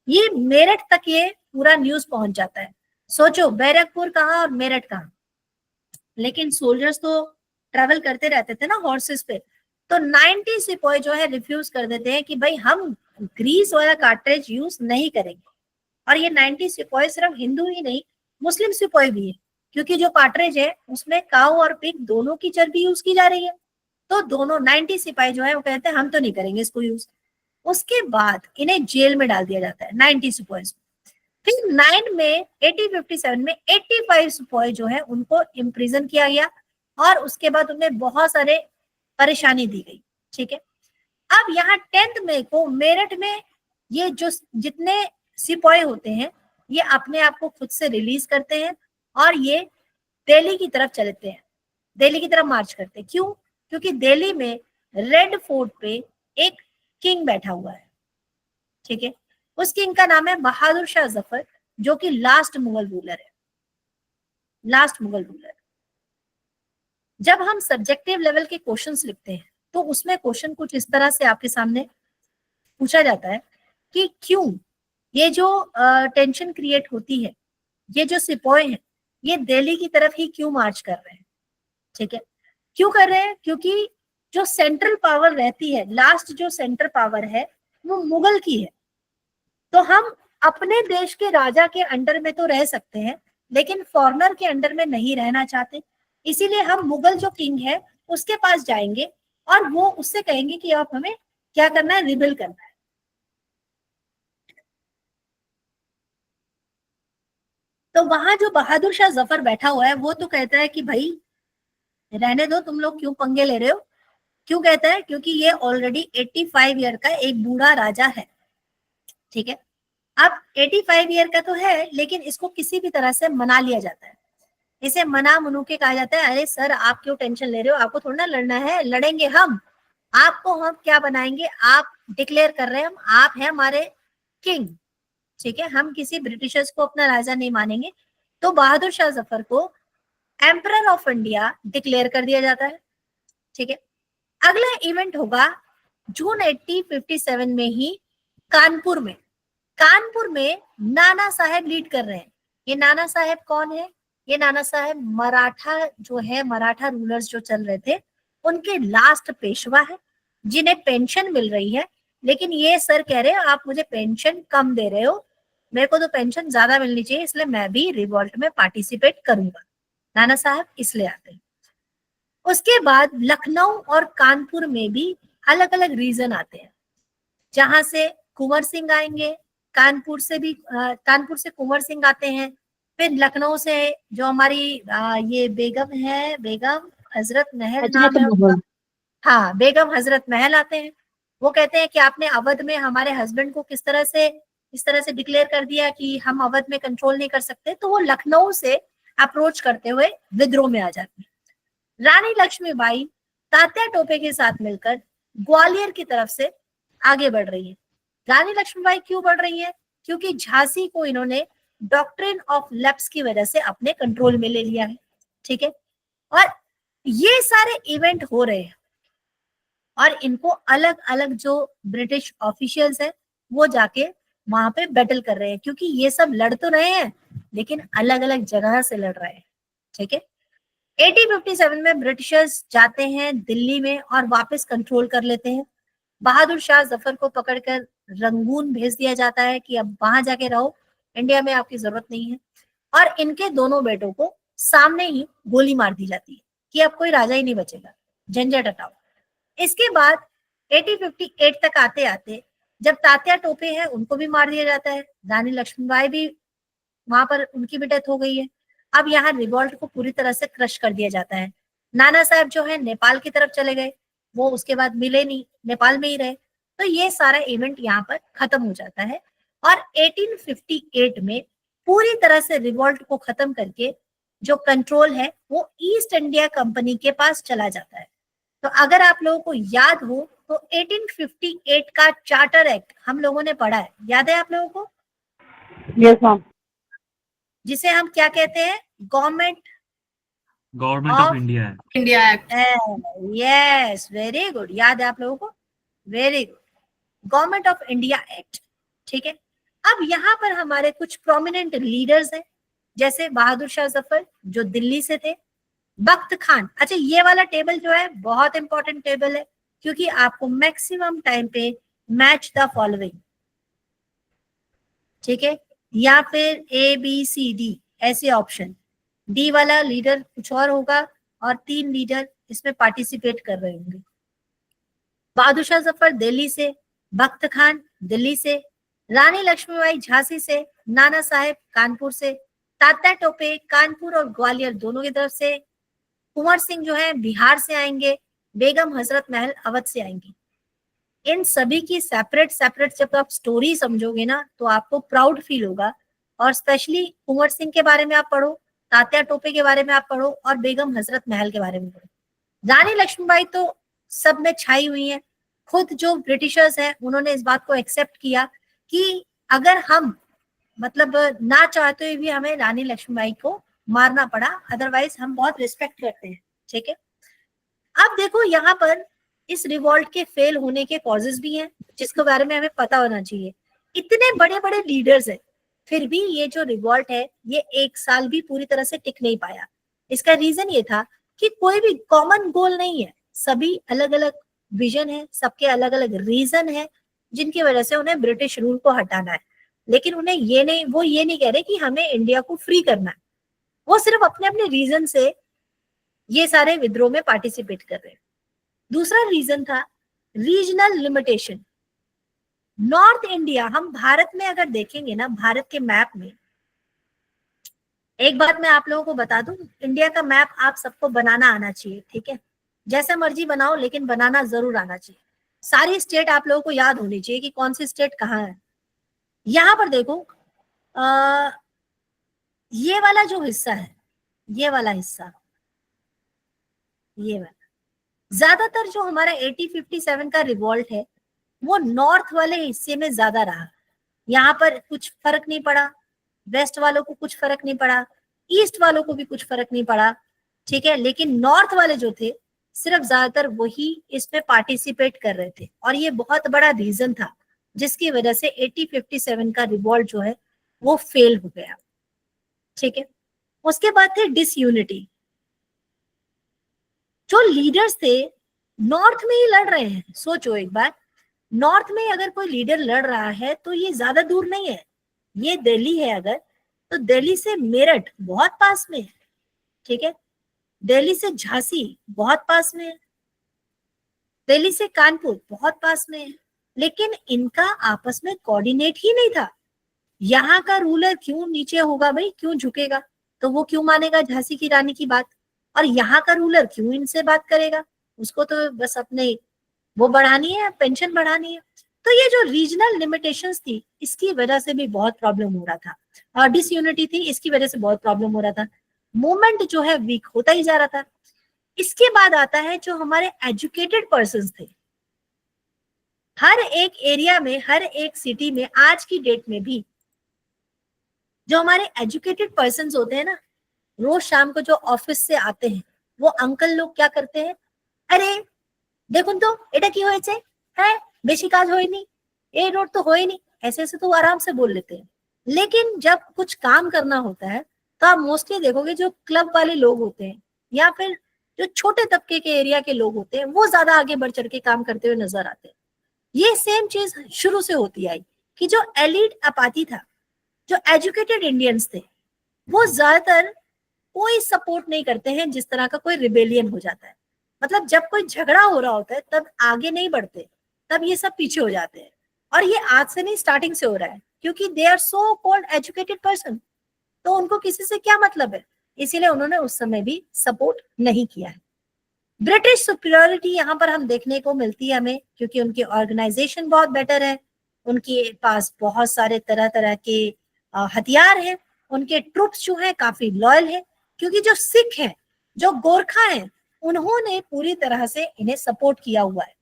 ये मेरठ तक ये पूरा न्यूज पहुंच जाता है। सोचो बैरकपुर कहाँ और मेरठ कहाँ, लेकिन सोल्जर्स तो ट्रेवल करते रहते थे ना हॉर्सेस पे। तो 90 सिपाही जो है रिफ्यूज कर देते हैं कि भाई हम ग्रीस वाला कार्ट्रिज यूज नहीं करेंगे। और ये 90 सिपाही सिर्फ हिंदू ही नहीं, मुस्लिम सिपाही भी है, क्योंकि जो कार्ट्रिज है उसमें काऊ और पिग दोनों की चर्बी यूज की जा रही है। तो दोनों 90 सिपाही जो है वो कहते हैं हम तो नहीं करेंगे इसको यूज। उसके बाद इन्हें जेल में डाल दिया जाता है 90 सिपाही। फिर 9 में 1857 में 85 सिपाही जो है उनको इम्प्रिजन किया गया, और उसके बाद उन्हें बहुत सारे परेशानी दी गई, ठीक है। अब यहाँ 10 मई को मेरठ में ये जो जितने सिपाही होते हैं ये अपने आप को खुद से रिलीज करते हैं, और ये दिल्ली की तरफ चलते हैं, दिल्ली की तरफ मार्च करते हैं। क्यों? क्योंकि दिल्ली में रेड फोर्ट पे एक किंग बैठा हुआ है, ठीक है। उस किंग का नाम है बहादुर शाह जफर, जो कि लास्ट मुगल रूलर है, लास्ट मुगल रूलर। जब हम सब्जेक्टिव लेवल के क्वेश्चंस लिखते हैं तो उसमें क्वेश्चन कुछ इस तरह से आपके सामने पूछा जाता है कि क्यों ये जो टेंशन क्रिएट होती है, ये जो सिपाही हैं ये दिल्ली की तरफ ही क्यों मार्च कर रहे हैं, ठीक है। क्यों कर रहे हैं? क्योंकि जो सेंट्रल पावर रहती है, लास्ट जो सेंट्रल पावर है वो मुगल की है। तो हम अपने देश के राजा के अंडर में तो रह सकते हैं, लेकिन फॉरेनर के अंडर में नहीं रहना चाहते। इसीलिए हम मुगल जो किंग है उसके पास जाएंगे और वो उससे कहेंगे कि आप हमें क्या करना है, रिबेल करना है। तो वहां जो बहादुर शाह जफर बैठा हुआ है वो तो कहता है कि भाई रहने दो, तुम लोग क्यों पंगे ले रहे हो। क्यों कहता है? क्योंकि ये ऑलरेडी 85 ईयर का एक बूढ़ा राजा है, ठीक है। अब 85 ईयर का तो है, लेकिन इसको किसी भी तरह से मना लिया जाता है। इसे मना मनु के कहा जाता है, अरे सर आप क्यों टेंशन ले रहे हो, आपको थोड़ा ना लड़ना है, लड़ेंगे हम। आपको हम क्या बनाएंगे, आप डिक्लेयर कर रहे हैं हम, आप हैं हमारे किंग, ठीक है, हम किसी ब्रिटिशर्स को अपना राजा नहीं मानेंगे। तो बहादुर शाह जफर को एम्परर ऑफ इंडिया डिक्लेयर कर दिया जाता है, ठीक है। अगला इवेंट होगा जून 1857 में ही कानपुर में। कानपुर में नाना साहेब लीड कर रहे हैं। ये नाना साहेब कौन है? ये नाना साहेब मराठा जो है, मराठा रूलर्स जो चल रहे थे उनके लास्ट पेशवा है, जिन्हें पेंशन मिल रही है, लेकिन ये सर कह रहे हैं आप मुझे पेंशन कम दे रहे हो, मेरे को तो पेंशन ज्यादा मिलनी चाहिए, इसलिए मैं भी रिवॉल्ट में पार्टिसिपेट करूंगा। नाना साहब इसलिए आते हैं। उसके बाद लखनऊ और कानपुर में भी अलग अलग रीजन आते हैं, जहां से कुंवर सिंह आएंगे, कानपुर से कुंवर सिंह आते हैं, फिर लखनऊ से जो हमारी ये बेगम है, बेगम हजरत महल नाम है उनका, हाँ बेगम हजरत महल आते हैं। वो कहते हैं कि आपने अवध में हमारे हस्बैंड को इस तरह से डिक्लेयर कर दिया कि हम अवध में कंट्रोल नहीं कर सकते, तो वो लखनऊ से अप्रोच करते हुए विद्रोह में आ जाते हैं। रानी लक्ष्मीबाई तात्या टोपे के साथ मिलकर ग्वालियर की तरफ से आगे बढ़ रही है। रानी लक्ष्मीबाई क्यों बढ़ रही है? क्योंकि झांसी को इन्होंने डॉक्ट्रिन ऑफ लैप्स की वजह से अपने कंट्रोल में ले लिया है, ठीक है। और ये सारे इवेंट हो रहे हैं और इनको अलग अलग जो ब्रिटिश ऑफिशियल्स हैं वो जाके वहां पे बैटल कर रहे हैं, क्योंकि ये सब लड़ तो रहे हैं लेकिन अलग अलग जगह से लड़ रहे हैं, ठीक है। 1857 में ब्रिटिशर्स जाते हैं दिल्ली में और वापस कंट्रोल कर लेते हैं। बहादुर शाह जफर को पकड़कर रंगून भेज दिया जाता है कि अब वहां जाके रहो, इंडिया में आपकी जरूरत नहीं है। और इनके दोनों बेटों को सामने ही गोली मार दी जाती है कि अब कोई राजा ही नहीं बचेगा, झंझट हटाओ। इसके बाद 1858 तक आते आते जब तात्या टोपे हैं उनको भी मार दिया जाता है, रानी लक्ष्मीबाई भी वहां पर उनकी भी डेथ हो गई है। अब यहाँ रिवॉल्ट को पूरी तरह से क्रश कर दिया जाता है। नाना साहब जो है नेपाल की तरफ चले गए, वो उसके बाद मिले नहीं, नेपाल में ही रहे। तो ये सारा इवेंट यहाँ पर खत्म हो जाता है और 1858 में पूरी तरह से रिवॉल्ट को खत्म करके जो कंट्रोल है वो ईस्ट इंडिया कंपनी के पास चला जाता है। तो अगर आप लोगों को याद हो तो 1858 का चार्टर एक्ट हम लोगों ने पढ़ा है, याद है आप लोगों को? Yes ma'am. जिसे हम क्या कहते हैं? Government of India India act. Yes, very good, याद है आप लोगों को? Very good, government of India act, ठीक है। अब यहाँ पर हमारे कुछ प्रोमिनेंट लीडर्स हैं, जैसे बहादुर शाह जफर जो दिल्ली से थे, बख्त खान। अच्छा, ये वाला टेबल जो है बहुत इंपॉर्टेंट टेबल है, क्योंकि आपको मैक्सिमम टाइम पे मैच द फॉलोइंग, ठीक है, या फिर ABCD ऐसे ऑप्शन, डी वाला लीडर कुछ और होगा और 3 लीडर इसमें पार्टिसिपेट कर रहे होंगे। बहादुर शाह जफर दिल्ली से, बख्त खान दिल्ली से, रानी लक्ष्मीबाई झांसी से, नाना साहेब कानपुर से, तात्या टोपे कानपुर और ग्वालियर दोनों की तरफ से, कुंवर सिंह जो है बिहार से आएंगे, बेगम हजरत महल अवध से आएंगी। इन सभी की सेपरेट सेपरेट जब आप स्टोरी समझोगे ना तो आपको प्राउड फील होगा। और स्पेशली कुंवर सिंह के बारे में आप पढ़ो, तात्या टोपे के बारे में आप पढ़ो और बेगम हजरत महल के बारे में पढ़ो। रानी लक्ष्मीबाई तो सब में छाई हुई है। खुद जो ब्रिटिशर्स हैं उन्होंने इस बात को एक्सेप्ट किया कि अगर हम मतलब ना चाहते हुए भी हमें रानी लक्ष्मीबाई को मारना पड़ा, अदरवाइज हम बहुत रिस्पेक्ट करते हैं, ठीक है। अब देखो यहाँ पर इस रिवॉल्ट के फेल होने के कॉजेस भी हैं, जिसके बारे में हमें पता होना चाहिए। इतने बड़े बड़े लीडर्स हैं, फिर भी ये जो रिवॉल्ट है ये 1 साल भी पूरी तरह से टिक नहीं पाया। इसका रीजन ये था कि कोई भी कॉमन गोल नहीं है, सभी अलग अलग विजन है, सबके अलग अलग रीजन है जिनकी वजह से उन्हें ब्रिटिश रूल को हटाना है। लेकिन उन्हें ये नहीं कह रहे कि हमें इंडिया को फ्री करना है, वो सिर्फ अपने अपने रीजन से ये सारे विद्रोह में पार्टिसिपेट कर रहे हैं। दूसरा रीजन था रीजनल लिमिटेशन। नॉर्थ इंडिया, हम भारत में अगर देखेंगे ना, भारत के मैप में, एक बात मैं आप लोगों को बता दूं, इंडिया का मैप आप सबको बनाना आना चाहिए, ठीक है, जैसे मर्जी बनाओ लेकिन बनाना जरूर आना चाहिए। सारी स्टेट आप लोगों को याद होनी चाहिए कि कौन सी स्टेट कहाँ है। यहाँ पर देखो ये वाला जो हिस्सा है, ये वाला हिस्सा, ये वाला, ज्यादातर जो हमारा 1857 का रिवॉल्ट है वो नॉर्थ वाले हिस्से में ज्यादा रहा। यहाँ पर कुछ फर्क नहीं पड़ा, वेस्ट वालों को कुछ फर्क नहीं पड़ा, ईस्ट वालों को भी कुछ फर्क नहीं पड़ा, ठीक है। लेकिन नॉर्थ वाले जो थे सिर्फ ज्यादातर वही इसमें पार्टिसिपेट कर रहे थे, और ये बहुत बड़ा रीजन था जिसकी वजह से 1857 का रिवॉल्ट जो है वो फेल हो गया, ठीक है। उसके बाद थे डिसयूनिटी। जो लीडर्स थे नॉर्थ में ही लड़ रहे हैं, सोचो एक बार, नॉर्थ में अगर कोई लीडर लड़ रहा है तो ये ज्यादा दूर नहीं है, ये दिल्ली है अगर, तो दिल्ली से मेरठ बहुत पास में है, ठीक है। दिल्ली से झांसी बहुत पास में है, दिल्ली से कानपुर बहुत पास में है, लेकिन इनका आपस में कोऑर्डिनेट ही नहीं था। यहाँ का रूलर क्यों नीचे होगा भाई, क्यों झुकेगा, तो वो क्यों मानेगा झांसी की रानी की बात, और यहाँ का रूलर क्यों इनसे बात करेगा, उसको तो बस अपने वो बढ़ानी है, पेंशन बढ़ानी है। तो ये जो रीजनल लिमिटेशंस थी इसकी वजह से भी बहुत प्रॉब्लम हो रहा था, और डिसयूनिटी थी इसकी वजह से बहुत प्रॉब्लम हो रहा था, मूवमेंट जो है वीक होता ही जा रहा था। इसके बाद आता है जो हमारे एजुकेटेड पर्संस थे, हर एक एरिया में, हर एक सिटी में आज की डेट में भी जो हमारे एजुकेटेड पर्संस होते हैं ना, रोज शाम को जो ऑफिस से आते हैं वो अंकल लोग क्या करते हैं, अरे देखुन तो এটা কি হয়েছে, है বেশি কাজ হয়নি, ये रोड तो हो ही नहीं, ऐसे ऐसे तो आराम से बोल लेते हैं। लेकिन जब कुछ काम करना होता है तो आप मोस्टली देखोगे जो क्लब वाले लोग होते हैं या फिर जो छोटे तबके के एरिया के लोग होते हैं वो ज्यादा आगे बढ़ चढ़ के काम करते हुए नजर आते हैं। ये सेम चीज शुरू से होती आई कि जो एलिट आबादी था, जो एजुकेटेड इंडियंस थे, वो ज्यादातर कोई सपोर्ट नहीं करते हैं जिस तरह का कोई रिबेलियन हो जाता है। मतलब जब कोई झगड़ा हो रहा होता है तब आगे नहीं बढ़ते, तब ये सब पीछे हो जाते हैं। और ये आज से नहीं, स्टार्टिंग से हो रहा है, क्योंकि they are so called educated person, तो उनको किसी से क्या मतलब है, इसीलिए उन्होंने उस समय भी सपोर्ट नहीं किया है। ब्रिटिश सुपीरियरिटी यहाँ पर हम देखने को मिलती है हमें, क्योंकि उनकी ऑर्गेनाइजेशन बहुत बेटर है, उनके पास बहुत सारे तरह तरह के हथियार हैं, उनके ट्रूप्स जो है काफी लॉयल है, क्योंकि जो सिख है, जो गोरखा है, उन्होंने पूरी तरह से इन्हें सपोर्ट किया हुआ है,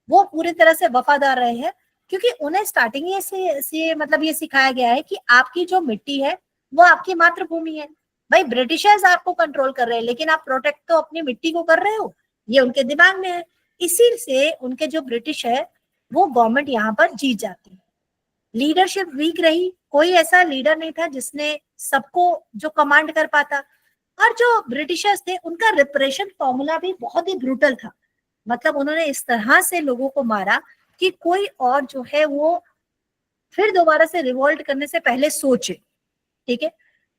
वो पूरी तरह से वफादार रहे हैं, क्योंकि उन्हें स्टार्टिंग से मतलब ये सिखाया गया है कि आपकी जो मिट्टी है वो आपकी मातृभूमि है। भाई ब्रिटिशर्स आपको कंट्रोल कर रहे हैं लेकिन आप प्रोटेक्ट तो अपनी मिट्टी को कर रहे हो, ये उनके दिमाग में है। इसी से उनके जो ब्रिटिश है वो गवर्नमेंट यहाँ पर जीत जाती है। लीडरशिप वीक रही, कोई ऐसा लीडर नहीं था जिसने सबको जो कमांड कर पाता, और जो ब्रिटिशर्स थे उनका रिप्रेशन फॉर्मूला भी बहुत ही ब्रूटल था। मतलब उन्होंने इस तरह से लोगों को मारा कि कोई और जो है वो फिर दोबारा से रिवॉल्ट करने से पहले सोचे, ठीक है।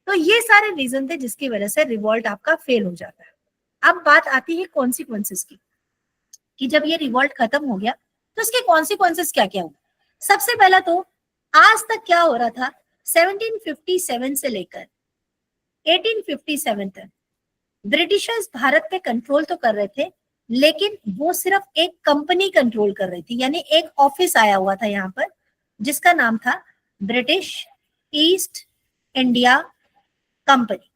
तो ये सारे रीजन थे जिसकी वजह से रिवॉल्ट आपका फेल हो जाता है। अब बात आती है कॉन्सिक्वेंसेस की, कि जब ये रिवॉल्ट खत्म हो गया तो इसके कॉन्सिक्वेंसेस क्या क्या हुए। सबसे पहला तो आज तक क्या हो रहा था, 1757 से लेकर 1857 तक ब्रिटिशर्स भारत पे कंट्रोल तो कर रहे थे, लेकिन वो सिर्फ एक कंपनी कंट्रोल कर रही थी, यानी एक ऑफिस आया हुआ था यहाँ पर जिसका नाम था ब्रिटिश ईस्ट इंडिया कंपनी।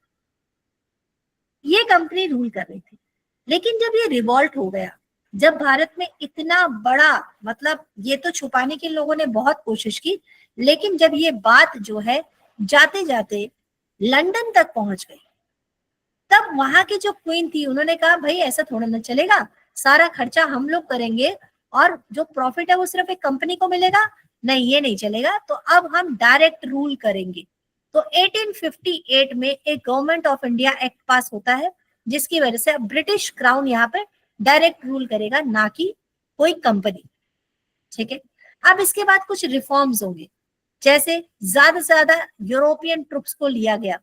ये कंपनी रूल कर रही थी। लेकिन जब ये रिवॉल्ट हो गया, जब भारत में इतना बड़ा, मतलब ये तो छुपाने के लोगों ने बहुत कोशिश की, लेकिन जब ये बात जो है जाते जाते लंदन तक पहुंच गई, तब वहां की जो क्वीन थी उन्होंने कहा भाई ऐसा थोड़ा ना चलेगा, सारा खर्चा हम लोग करेंगे और जो प्रॉफिट है वो सिर्फ एक कंपनी को मिलेगा, नहीं ये नहीं चलेगा, तो अब हम डायरेक्ट रूल करेंगे। तो 1858 में एक गवर्नमेंट ऑफ इंडिया एक्ट पास होता है जिसकी वजह से अब ब्रिटिश क्राउन यहाँ पर डायरेक्ट रूल करेगा, ना कि कोई कंपनी, ठीक है। अब इसके बाद कुछ रिफॉर्म्स होंगे, जैसे ज्यादा से ज्यादा यूरोपियन ट्रुप्स को लिया गया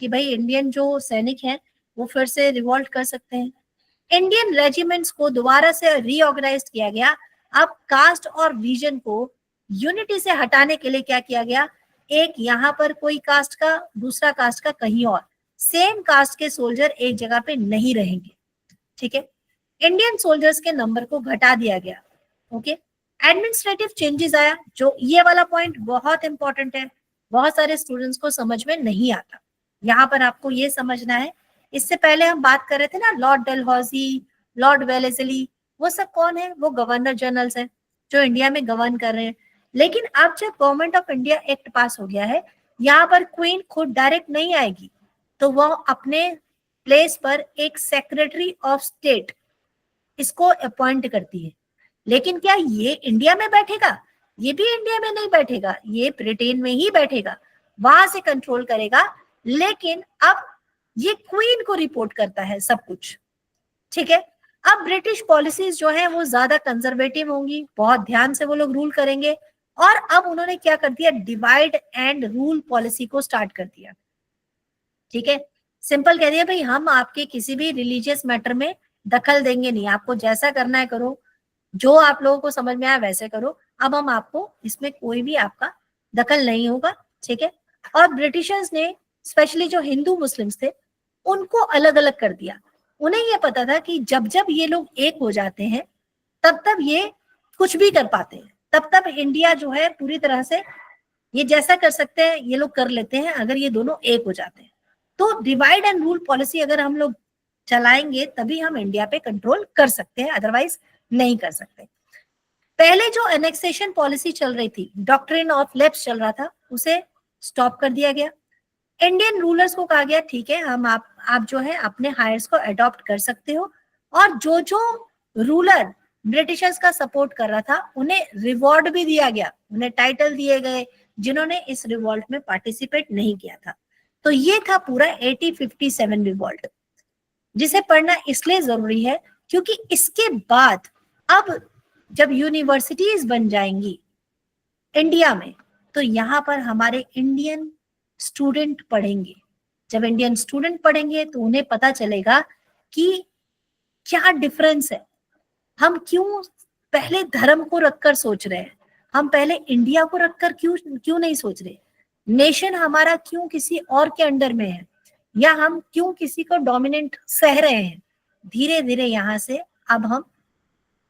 कि भाई इंडियन जो सैनिक हैं वो फिर से रिवॉल्ट कर सकते हैं। इंडियन रेजिमेंट्स को दोबारा से रीऑर्गेनाइज किया गया। अब कास्ट और रीजन को यूनिटी से हटाने के लिए क्या किया गया, एक यहाँ पर कोई कास्ट का, दूसरा कास्ट का कहीं और, सेम कास्ट के सोल्जर एक जगह पे नहीं रहेंगे, ठीक है। इंडियन सोल्जर्स के नंबर को घटा दिया गया, ओके। एडमिनिस्ट्रेटिव चेंजेस आया, जो ये वाला पॉइंट बहुत इंपॉर्टेंट है, बहुत सारे स्टूडेंट्स को समझ में नहीं आता। यहाँ पर आपको ये समझना है, इससे पहले हम बात कर रहे थे ना लॉर्ड डलहौजी, लॉर्ड वेलेस्ली, वो सब कौन है, वो गवर्नर जनरल्स हैं जो इंडिया में गवर्न कर रहे हैं। लेकिन अब जब गवर्नमेंट ऑफ इंडिया एक्ट पास हो गया है, यहाँ पर क्वीन खुद डायरेक्ट नहीं आएगी, तो वह अपने प्लेस पर एक सेक्रेटरी ऑफ स्टेट इसको अपॉइंट करती है। लेकिन क्या ये इंडिया में बैठेगा? ये भी इंडिया में नहीं बैठेगा, ये ब्रिटेन में ही बैठेगा, वहां से कंट्रोल करेगा। लेकिन अब ये क्वीन को रिपोर्ट करता है सब कुछ, ठीक है। अब ब्रिटिश पॉलिसीज जो है वो ज्यादा कंजर्वेटिव होंगी, बहुत ध्यान से वो लोग रूल करेंगे। और अब उन्होंने क्या कर दिया, डिवाइड एंड रूल पॉलिसी को स्टार्ट कर दिया, ठीक है। सिंपल कह दिया, भाई हम आपके किसी भी रिलीजियस मैटर में दखल देंगे नहीं, आपको जैसा करना है करो, जो आप लोगों को समझ में आया वैसे करो, अब हम आपको इसमें कोई भी आपका दखल नहीं होगा, ठीक है। और ब्रिटिशर्स ने स्पेशली जो हिंदू मुस्लिम्स थे उनको अलग अलग कर दिया। उन्हें ये पता था कि जब जब ये लोग एक हो जाते हैं तब तब ये कुछ भी कर पाते हैं, तब तब इंडिया जो है पूरी तरह से ये जैसा कर सकते हैं ये लोग कर लेते हैं, अगर ये दोनों एक हो जाते हैं। तो डिवाइड एंड रूल पॉलिसी अगर हम लोग चलाएंगे तभी हम इंडिया पे कंट्रोल कर सकते हैं, अदरवाइज नहीं कर सकते। पहले जो एनेक्सेशन पॉलिसी चल रही थी, डॉक्ट्रिन ऑफ लेप्स चल रहा था, उसे स्टॉप कर दिया गया। इंडियन रूलर्स को कहा गया ठीक है, हम आप जो है अपने हायर्स को अडॉप्ट कर सकते हो। और जो जो रूलर ब्रिटिशर्स का सपोर्ट कर रहा था उन्हें रिवॉर्ड भी दिया गया, उन्हें टाइटल दिए गए जिन्होंने इस रिवॉल्ट में पार्टिसिपेट नहीं किया था। तो ये था पूरा 1857 रिवॉल्ट, जिसे पढ़ना इसलिए जरूरी है क्योंकि इसके बाद अब जब यूनिवर्सिटीज बन जाएंगी इंडिया में तो यहाँ पर हमारे इंडियन स्टूडेंट पढ़ेंगे। जब इंडियन स्टूडेंट पढ़ेंगे तो उन्हें पता चलेगा कि क्या डिफरेंस है, हम क्यों पहले धर्म को रखकर सोच रहे हैं, हम पहले इंडिया को रखकर क्यों नहीं सोच रहे, नेशन हमारा क्यों किसी और के अंडर में है, या हम क्यों किसी को डोमिनेंट सह रहे हैं। धीरे धीरे यहाँ से अब हम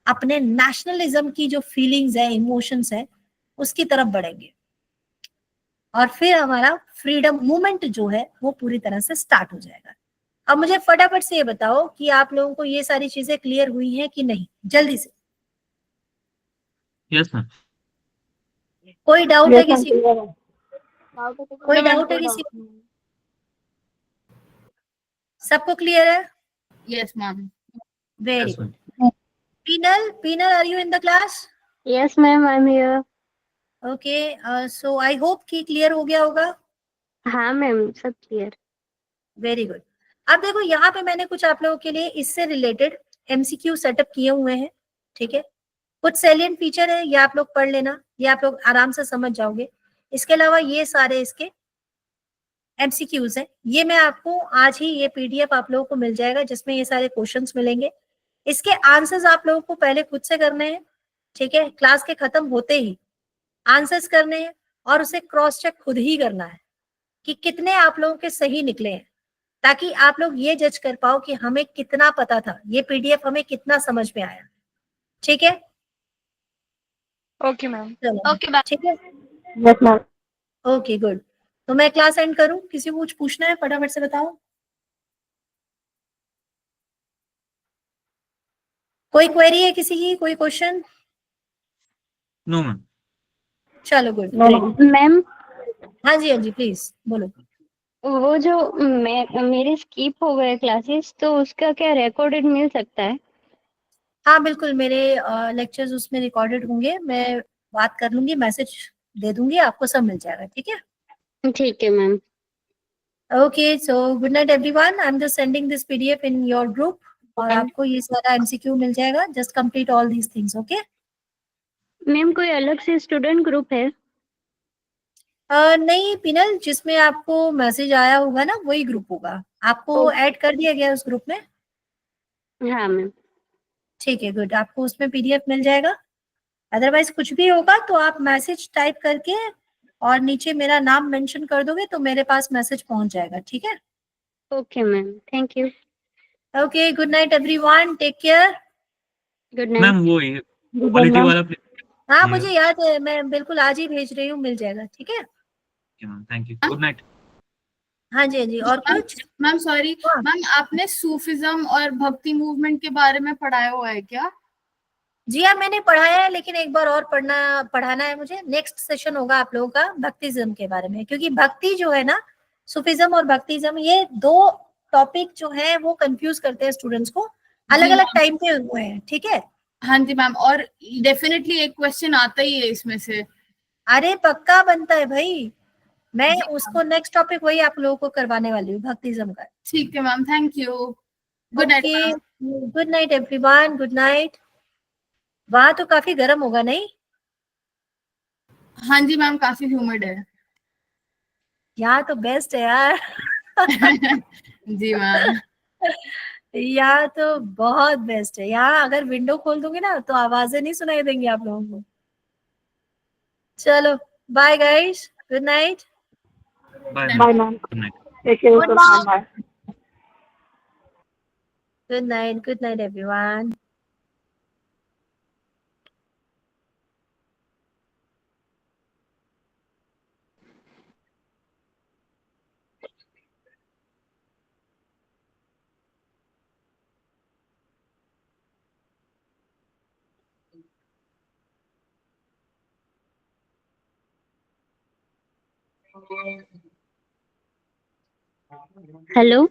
अपने नेशनलिज्म की जो फीलिंग्स है, इमोशंस है, उसकी तरफ बढ़ेंगे और फिर हमारा फ्रीडम मूवमेंट जो है वो पूरी तरह से स्टार्ट हो जाएगा। अब मुझे फटाफट से ये बताओ कि आप लोगों को ये सारी चीजें क्लियर हुई हैं कि नहीं, जल्दी से। Yes ma'am. कोई डाउट है किसी को? clear है। कोई डाउट है किसी को? सबको क्लियर है? Yes, ma'am. Very Yes, good. ma'am. Pinal are you in the class? Yes, ma'am, I'm here. Okay, so I hope कि क्लियर हो गया होगा। हाँ मैम, सब क्लियर। Very good. अब देखो यहाँ पे मैंने कुछ आप लोगों के लिए इससे रिलेटेड एमसीक्यू सेटअप किए हुए हैं, ठीक है। कुछ सैलिएंट फीचर है, ये आप लोग पढ़ लेना, ये आप लोग आराम से समझ जाओगे। इसके अलावा ये सारे इसके एमसीक्यूज हैं, ये मैं आपको आज ही ये पीडीएफ आप लोगों को मिल जाएगा जिसमें ये सारे क्वेश्चंस मिलेंगे। इसके आंसर्स आप लोगों को पहले खुद से करने हैं, ठीक है। क्लास के खत्म होते ही आंसर्स करने हैं और उसे क्रॉस चेक खुद ही करना है कि कितने आप लोगों के सही निकले हैं, ताकि आप लोग ये जज कर पाओ कि हमें कितना पता था, ये पीडीएफ हमें कितना समझ में आया, ठीक है। Okay ma'am. चलो Okay, ma'am. ठीक है, Yes, ma'am. Okay good. तो मैं क्लास एंड करूं? किसी को कुछ पूछना है फटाफट से बताओ। कोई क्वेरी है किसी की, कोई क्वेश्चन? No ma'am. चलो गुड। No, ma'am. मैम, हाँ जी प्लीज बोलो। वो जो मेरे स्किप हो गए क्लासेस, तो उसका क्या रिकॉर्डेड मिल सकता है? हाँ बिल्कुल, मेरे लेक्चर्स उसमें रिकॉर्डेड होंगे, मैं बात कर लूंगी, मैसेज दे दूंगी आपको, सब मिल जाएगा, ठीक है। ठीक है ma'am. Okay, so good night everyone, I am just sending this PDF in your group और आपको ये सारा एमसीक्यू मिल जाएगा। Just complete all these things, okay. Ma'am, कोई अलग से स्टूडेंट ग्रुप है? नहीं पिनल, जिसमें आपको मैसेज आया होगा ना वही ग्रुप होगा, आपको ऐड कर दिया गया उस ग्रुप में। हाँ मैम। ठीक है गुड, आपको उसमें पीडीएफ मिल जाएगा। अदरवाइज कुछ भी होगा तो आप मैसेज टाइप करके और नीचे मेरा नाम मेंशन कर दोगे तो मेरे पास मैसेज पहुंच जाएगा, ठीक है। Okay ma'am, thank you. Okay, good night everyone, take care. Good night. Ma'am वो क्वालिटी वाला हाँ मुझे याद है, मैं बिल्कुल आज ही भेज रही हूँ, मिल जाएगा, ठीक है। Ma'am, thank you, good night. हाँ जी और कुछ? मैम सॉरी हाँ। मैम, आपने सूफिज्म और भक्ति मूवमेंट के बारे में पढ़ाया हुआ है क्या? जिया मैंने पढ़ाया है, लेकिन एक बार और पढ़ाना है मुझे। नेक्स्ट सेशन होगा आप लोगों का भक्तिज्म के बारे में, क्योंकि भक्ति जो है ना, सूफिज्म और भक्तिज्म, ये दो टॉपिक जो है वो कंफ्यूज करते हैं स्टूडेंट्स को, अलग जी अलग मैम। टाइम पे हुए हैं, ठीक है। हाँ जी मैम, और डेफिनेटली एक क्वेश्चन आता ही है इसमें से। अरे पक्का बनता है भाई, मैं जी उसको नेक्स्ट टॉपिक वही आप लोगों को करवाने वाली हूँ, भक्तिज्म का। ठीक है ma'am, thank you. Good night okay, ma'am. Good night everyone, good night. वहां तो काफी गर्म होगा नहीं? हाँ जी मैम, काफी ह्यूमिड है। यहाँ तो बेस्ट है यार। जी मैम। यहाँ तो बहुत बेस्ट है, यहाँ अगर विंडो खोल दूंगी ना तो आवाजें नहीं सुनाई देंगी आप लोगों को। चलो, bye guys, good night. Bye Bye, ma'am. Good night. Take care of Good yourself. Bye. good night everyone. Hello,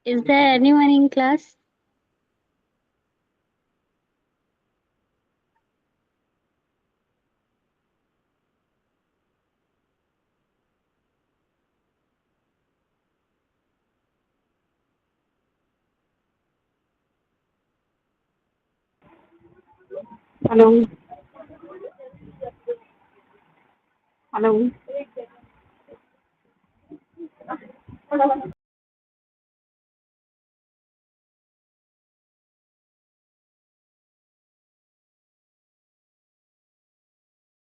is there anyone in class? Hello. Hello.